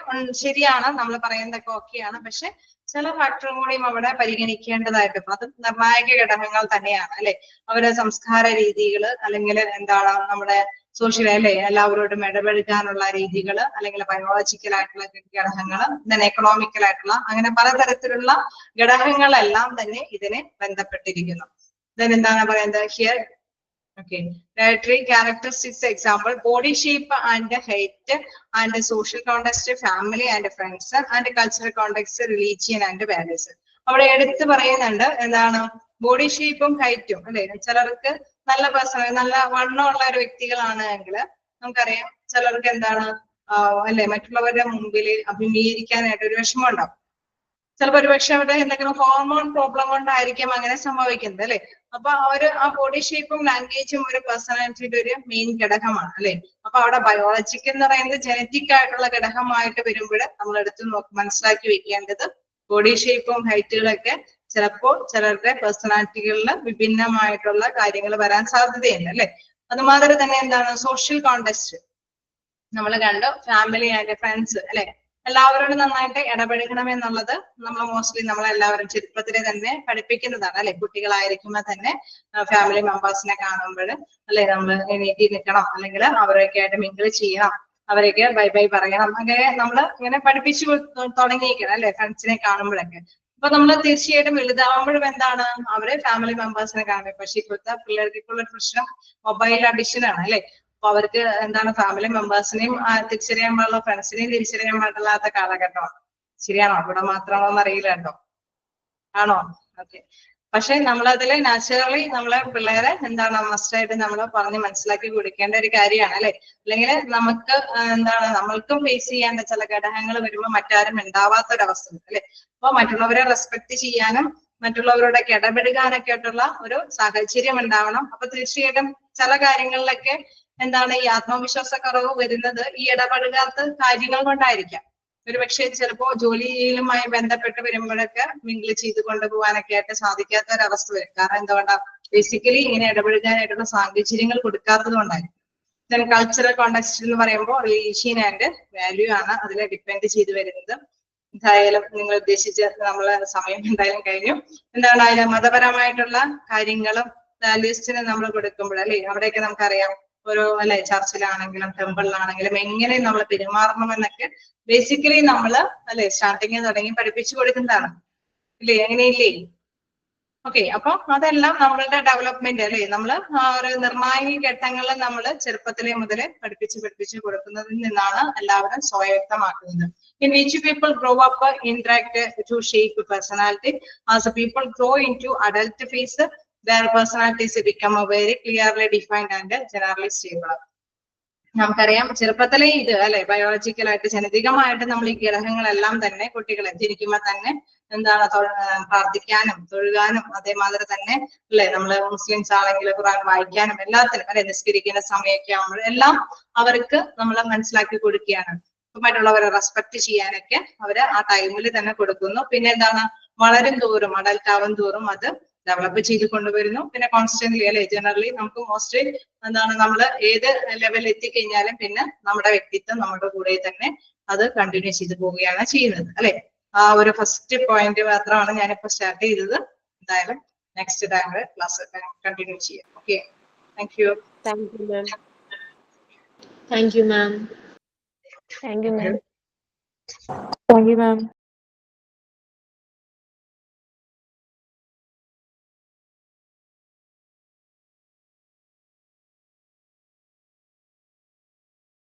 ശരിയാണ്, നമ്മൾ പറയുന്നതൊക്കെ ഓക്കെയാണ്. പക്ഷെ ചില ഫാക്ടറും കൂടിയും അവിടെ പരിഗണിക്കേണ്ടതായിട്ട്, അത് നിർണായക ഘടകങ്ങൾ തന്നെയാണ് അല്ലെ. അവരുടെ സംസ്കാര രീതികൾ അല്ലെങ്കിൽ എന്താണ് നമ്മുടെ സോഷ്യൽ അല്ലെ, എല്ലാവരോടും ഇടപെടുത്താനുള്ള രീതികൾ, അല്ലെങ്കിൽ ബയോളജിക്കൽ ആയിട്ടുള്ള ഘടകങ്ങൾ, ദെൻ എക്കണോമിക്കൽ ആയിട്ടുള്ള, അങ്ങനെ പലതരത്തിലുള്ള ഘടകങ്ങളെല്ലാം തന്നെ ഇതിനെ ബന്ധപ്പെട്ടിരിക്കുന്നു. ദെൻ എന്താണ് പറയുന്നത് here? Okay, dietary characteristics example, body shape and height and social context, family and friends and cultural context, religion and values. അവിടെ എടുത്ത് പറയുന്നുണ്ട് എന്താണ്, ബോഡി ഷേപ്പും ഹൈറ്റും അല്ലെ. ചിലർക്ക് നല്ല പേഴ്സണൽ, നല്ല വണ്ണമുള്ള ഒരു വ്യക്തികളാണ് എങ്കിൽ നമുക്കറിയാം ചിലർക്ക് എന്താണ് അല്ലെ, മറ്റുള്ളവരുടെ മുമ്പിൽ അഭിമുഖീകരിക്കാനായിട്ട് ഒരു വിഷമം ഉണ്ടാവും. ചിലപ്പോൾ ഒരുപക്ഷെ അവരുടെ എന്തെങ്കിലും ഹോർമോൺ പ്രോബ്ലം കൊണ്ടായിരിക്കും അങ്ങനെ സംഭവിക്കുന്നത് അല്ലെ. അപ്പൊ ആ ബോഡി ഷേപ്പും ലാംഗ്വേജും ഒരു പേഴ്സണാലിറ്റിയുടെ ഒരു മെയിൻ ഘടകമാണ് അല്ലെ. അപ്പൊ അവിടെ ബയോളജിക് എന്ന് പറയുന്നത് ജനറ്റിക് ആയിട്ടുള്ള ഘടകമായിട്ട് വരുമ്പോൾ നമ്മൾ എടുത്ത് മനസ്സിലാക്കി വെക്കേണ്ടത് ബോഡി ഷേപ്പും ഹൈറ്റുകളൊക്കെ ചിലപ്പോൾ ചിലരുടെ പേഴ്സണാലിറ്റികളിൽ വിഭിന്നമായിട്ടുള്ള കാര്യങ്ങൾ വരാൻ സാധ്യതയുണ്ട് അല്ലെ. അതുമാതിരി തന്നെ എന്താണ് സോഷ്യൽ കോണ്ടെക്സ്റ്റ് നമ്മൾ കണ്ടു. ഫാമിലി ആൻഡ് ഫ്രണ്ട്സ് അല്ലെ, എല്ലാവരോടും നന്നായിട്ട് ഇടപഴകണം എന്നുള്ളത് നമ്മൾ മോസ്റ്റ്ലി നമ്മളെല്ലാവരും ചെറുപ്പത്തിലെ തന്നെ പഠിപ്പിക്കുന്നതാണ് അല്ലെ. കുട്ടികളായിരിക്കുമ്പോൾ തന്നെ ഫാമിലി മെമ്പേഴ്സിനെ കാണുമ്പോൾ അല്ലെ നമ്മൾ എണീറ്റി നിൽക്കണം, അല്ലെങ്കിൽ അവരൊക്കെ ആയിട്ട് മിങ്കിൾ ചെയ്യണം, അവരൊക്കെ ബൈ ബൈ പറയണം, അങ്ങനെ നമ്മൾ ഇങ്ങനെ പഠിപ്പിച്ചു തുടങ്ങിയിരിക്കണം അല്ലെ ഫ്രണ്ട്സിനെ കാണുമ്പോഴൊക്കെ. അപ്പൊ നമ്മൾ തീർച്ചയായിട്ടും വലുതാവുമ്പോഴും എന്താണ് അവര് ഫാമിലി മെമ്പേഴ്സിനെ കാണുന്നത്. പക്ഷെ ഇപ്പോഴത്തെ പിള്ളേർക്കുള്ള പ്രശ്നം മൊബൈൽ അഡിക്ഷൻ ആണ് അല്ലെ. അപ്പൊ അവർക്ക് എന്താണ് ഫാമിലി മെമ്പേഴ്സിനെയും തിരിച്ചറിയാൻ പാടുള്ള ഫ്രണ്ട്സിനെയും തിരിച്ചറിയാൻ പാടില്ലാത്ത കാലഘട്ടമാണ്. ശരിയാണോ? ഇവിടെ മാത്രമാണോന്ന് അറിയില്ല കേട്ടോ. ആണോ? ഓക്കെ. പക്ഷെ നമ്മളതിൽ നാച്ചുറലി നമ്മളെ പിള്ളേരെ എന്താണ് മസ്റ്റായിട്ട് നമ്മൾ പറഞ്ഞ് മനസ്സിലാക്കി കൊടുക്കേണ്ട ഒരു കാര്യമാണ് അല്ലെ. അല്ലെങ്കിൽ നമുക്ക് എന്താണ് നമ്മൾക്കും ഫേസ് ചെയ്യേണ്ട ചില ഘടകങ്ങൾ വരുമ്പോൾ മറ്റാരും ഉണ്ടാവാത്തൊരവസ്ഥ അല്ലെ. അപ്പൊ മറ്റുള്ളവരെ റെസ്പെക്ട് ചെയ്യാനും മറ്റുള്ളവരോടൊക്കെ ഇടപെടുകാനൊക്കെ ആയിട്ടുള്ള ഒരു സാഹചര്യം ഉണ്ടാവണം. അപ്പൊ തീർച്ചയായിട്ടും ചില കാര്യങ്ങളിലൊക്കെ എന്താണ് ഈ ആത്മവിശ്വാസക്കുറവ് വരുന്നത് ഈ ഇടപെടുകാത്ത കാര്യങ്ങൾ കൊണ്ടായിരിക്കാം. ഒരുപക്ഷെ ചിലപ്പോ ജോലിയിലുമായി ബന്ധപ്പെട്ട് വരുമ്പോഴൊക്കെ മിങ്കിൾ ചെയ്ത് കൊണ്ടുപോകാനൊക്കെ ആയിട്ട് സാധിക്കാത്ത ഒരവസ്ഥ വരും. കാരണം എന്തുകൊണ്ടാ? ബേസിക്കലി ഇങ്ങനെ ഇടപെടുകാനായിട്ടുള്ള സാഹചര്യങ്ങൾ കൊടുക്കാത്തത് കൊണ്ടായിരിക്കും. കൾച്ചറൽ കോണ്ടെക്സ്റ്റ് എന്ന് പറയുമ്പോൾ റിലീജിയൻ ആൻഡ് വാല്യൂ ആണ് അതിൽ ഡിപ്പെൻഡ് ചെയ്ത് വരുന്നത്. എന്തായാലും നിങ്ങൾ ഉദ്ദേശിച്ച നമ്മളെ സമയം എന്തായാലും കഴിഞ്ഞു. എന്താണ് അതിന് മതപരമായിട്ടുള്ള കാര്യങ്ങളും വാല്യൂസിന് നമ്മൾ കൊടുക്കുമ്പോൾ അല്ലെ, അവിടെയൊക്കെ നമുക്കറിയാം ഓരോ അല്ലെ ചർച്ചിലാണെങ്കിലും ടെമ്പിളിലാണെങ്കിലും എങ്ങനെ നമ്മൾ പെരുമാറണമെന്നൊക്കെ ബേസിക്കലി നമ്മള് അല്ലെ സ്റ്റാർട്ടിങ് തുടങ്ങി പഠിപ്പിച്ചു കൊടുക്കുന്നതാണ് ഇല്ലേ, അങ്ങനെയില്ലേ? ഓക്കെ. അപ്പൊ അതെല്ലാം നമ്മളുടെ ഡെവലപ്മെന്റ് അല്ലെ, നമ്മൾ ഒരു നിർണായക ഘട്ടങ്ങളിൽ നമ്മൾ ചെറുപ്പത്തിലെ മുതൽ പഠിപ്പിച്ചു കൊടുക്കുന്നതിൽ നിന്നാണ് എല്ലാവരും സ്വായത്തമാക്കുന്നത്. In which people grow up, interact to shape personality. As people grow into adult phase, their personalities become very clearly defined and generally stable. നമുക്കറിയാം ചെറുപ്പത്തിലെ ഇത് അല്ലെ ബയോളജിക്കലായിട്ട് ജനിതകമായിട്ട് നമ്മൾ ഈ ഘടകങ്ങളെല്ലാം തന്നെ കുട്ടികളെ ജനിക്കുമ്പോൾ തന്നെ എന്താണ് പ്രാർത്ഥിക്കാനും തൊഴുകാനും അതേമാതിരി തന്നെ അല്ലെ നമ്മള് മുസ്ലിംസ് ആണെങ്കിൽ ഖുർആൻ വായിക്കാനും എല്ലാത്തിനും അല്ലെ നിസ്കരിക്കുന്ന സമയമൊക്കെ ആകുമ്പോൾ എല്ലാം അവർക്ക് നമ്മൾ മനസ്സിലാക്കി കൊടുക്കുകയാണ്. മറ്റുള്ളവരെ റെസ്പെക്ട് ചെയ്യാനൊക്കെ അവര് ആ ടൈമിൽ തന്നെ കൊടുക്കുന്നു. പിന്നെ എന്താണ് വളരും തോറും അഡൽട്ട് ആവും തോറും അത് ഡെവലപ്പ് ചെയ്ത് കൊണ്ടുവരുന്നു. പിന്നെ കോൺസ്റ്റന്റ്ലി അല്ലെ ജനറലി നമുക്ക് മോസ്റ്റ്ലി എന്താണ് നമ്മൾ ഏത് ലെവലിൽ എത്തിക്കഴിഞ്ഞാലും പിന്നെ നമ്മുടെ വ്യക്തിത്വം നമ്മുടെ കൂടെ തന്നെ അത് കണ്ടിന്യൂ ചെയ്ത് പോവുകയാണ് ചെയ്യുന്നത് അല്ലെ. ആ ഒരു ഫസ്റ്റ് പോയിന്റ് മാത്രമാണ് ഞാനിപ്പോ സ്റ്റാർട്ട് ചെയ്തത്. എന്തായാലും നെക്സ്റ്റ് ടൈം ക്ലാസ് കണ്ടിന്യൂ ചെയ്യാം. Okay, thank you. Thank you ma'am. Thank you ma'am. Thank you, ma'am. Thank you, ma'am.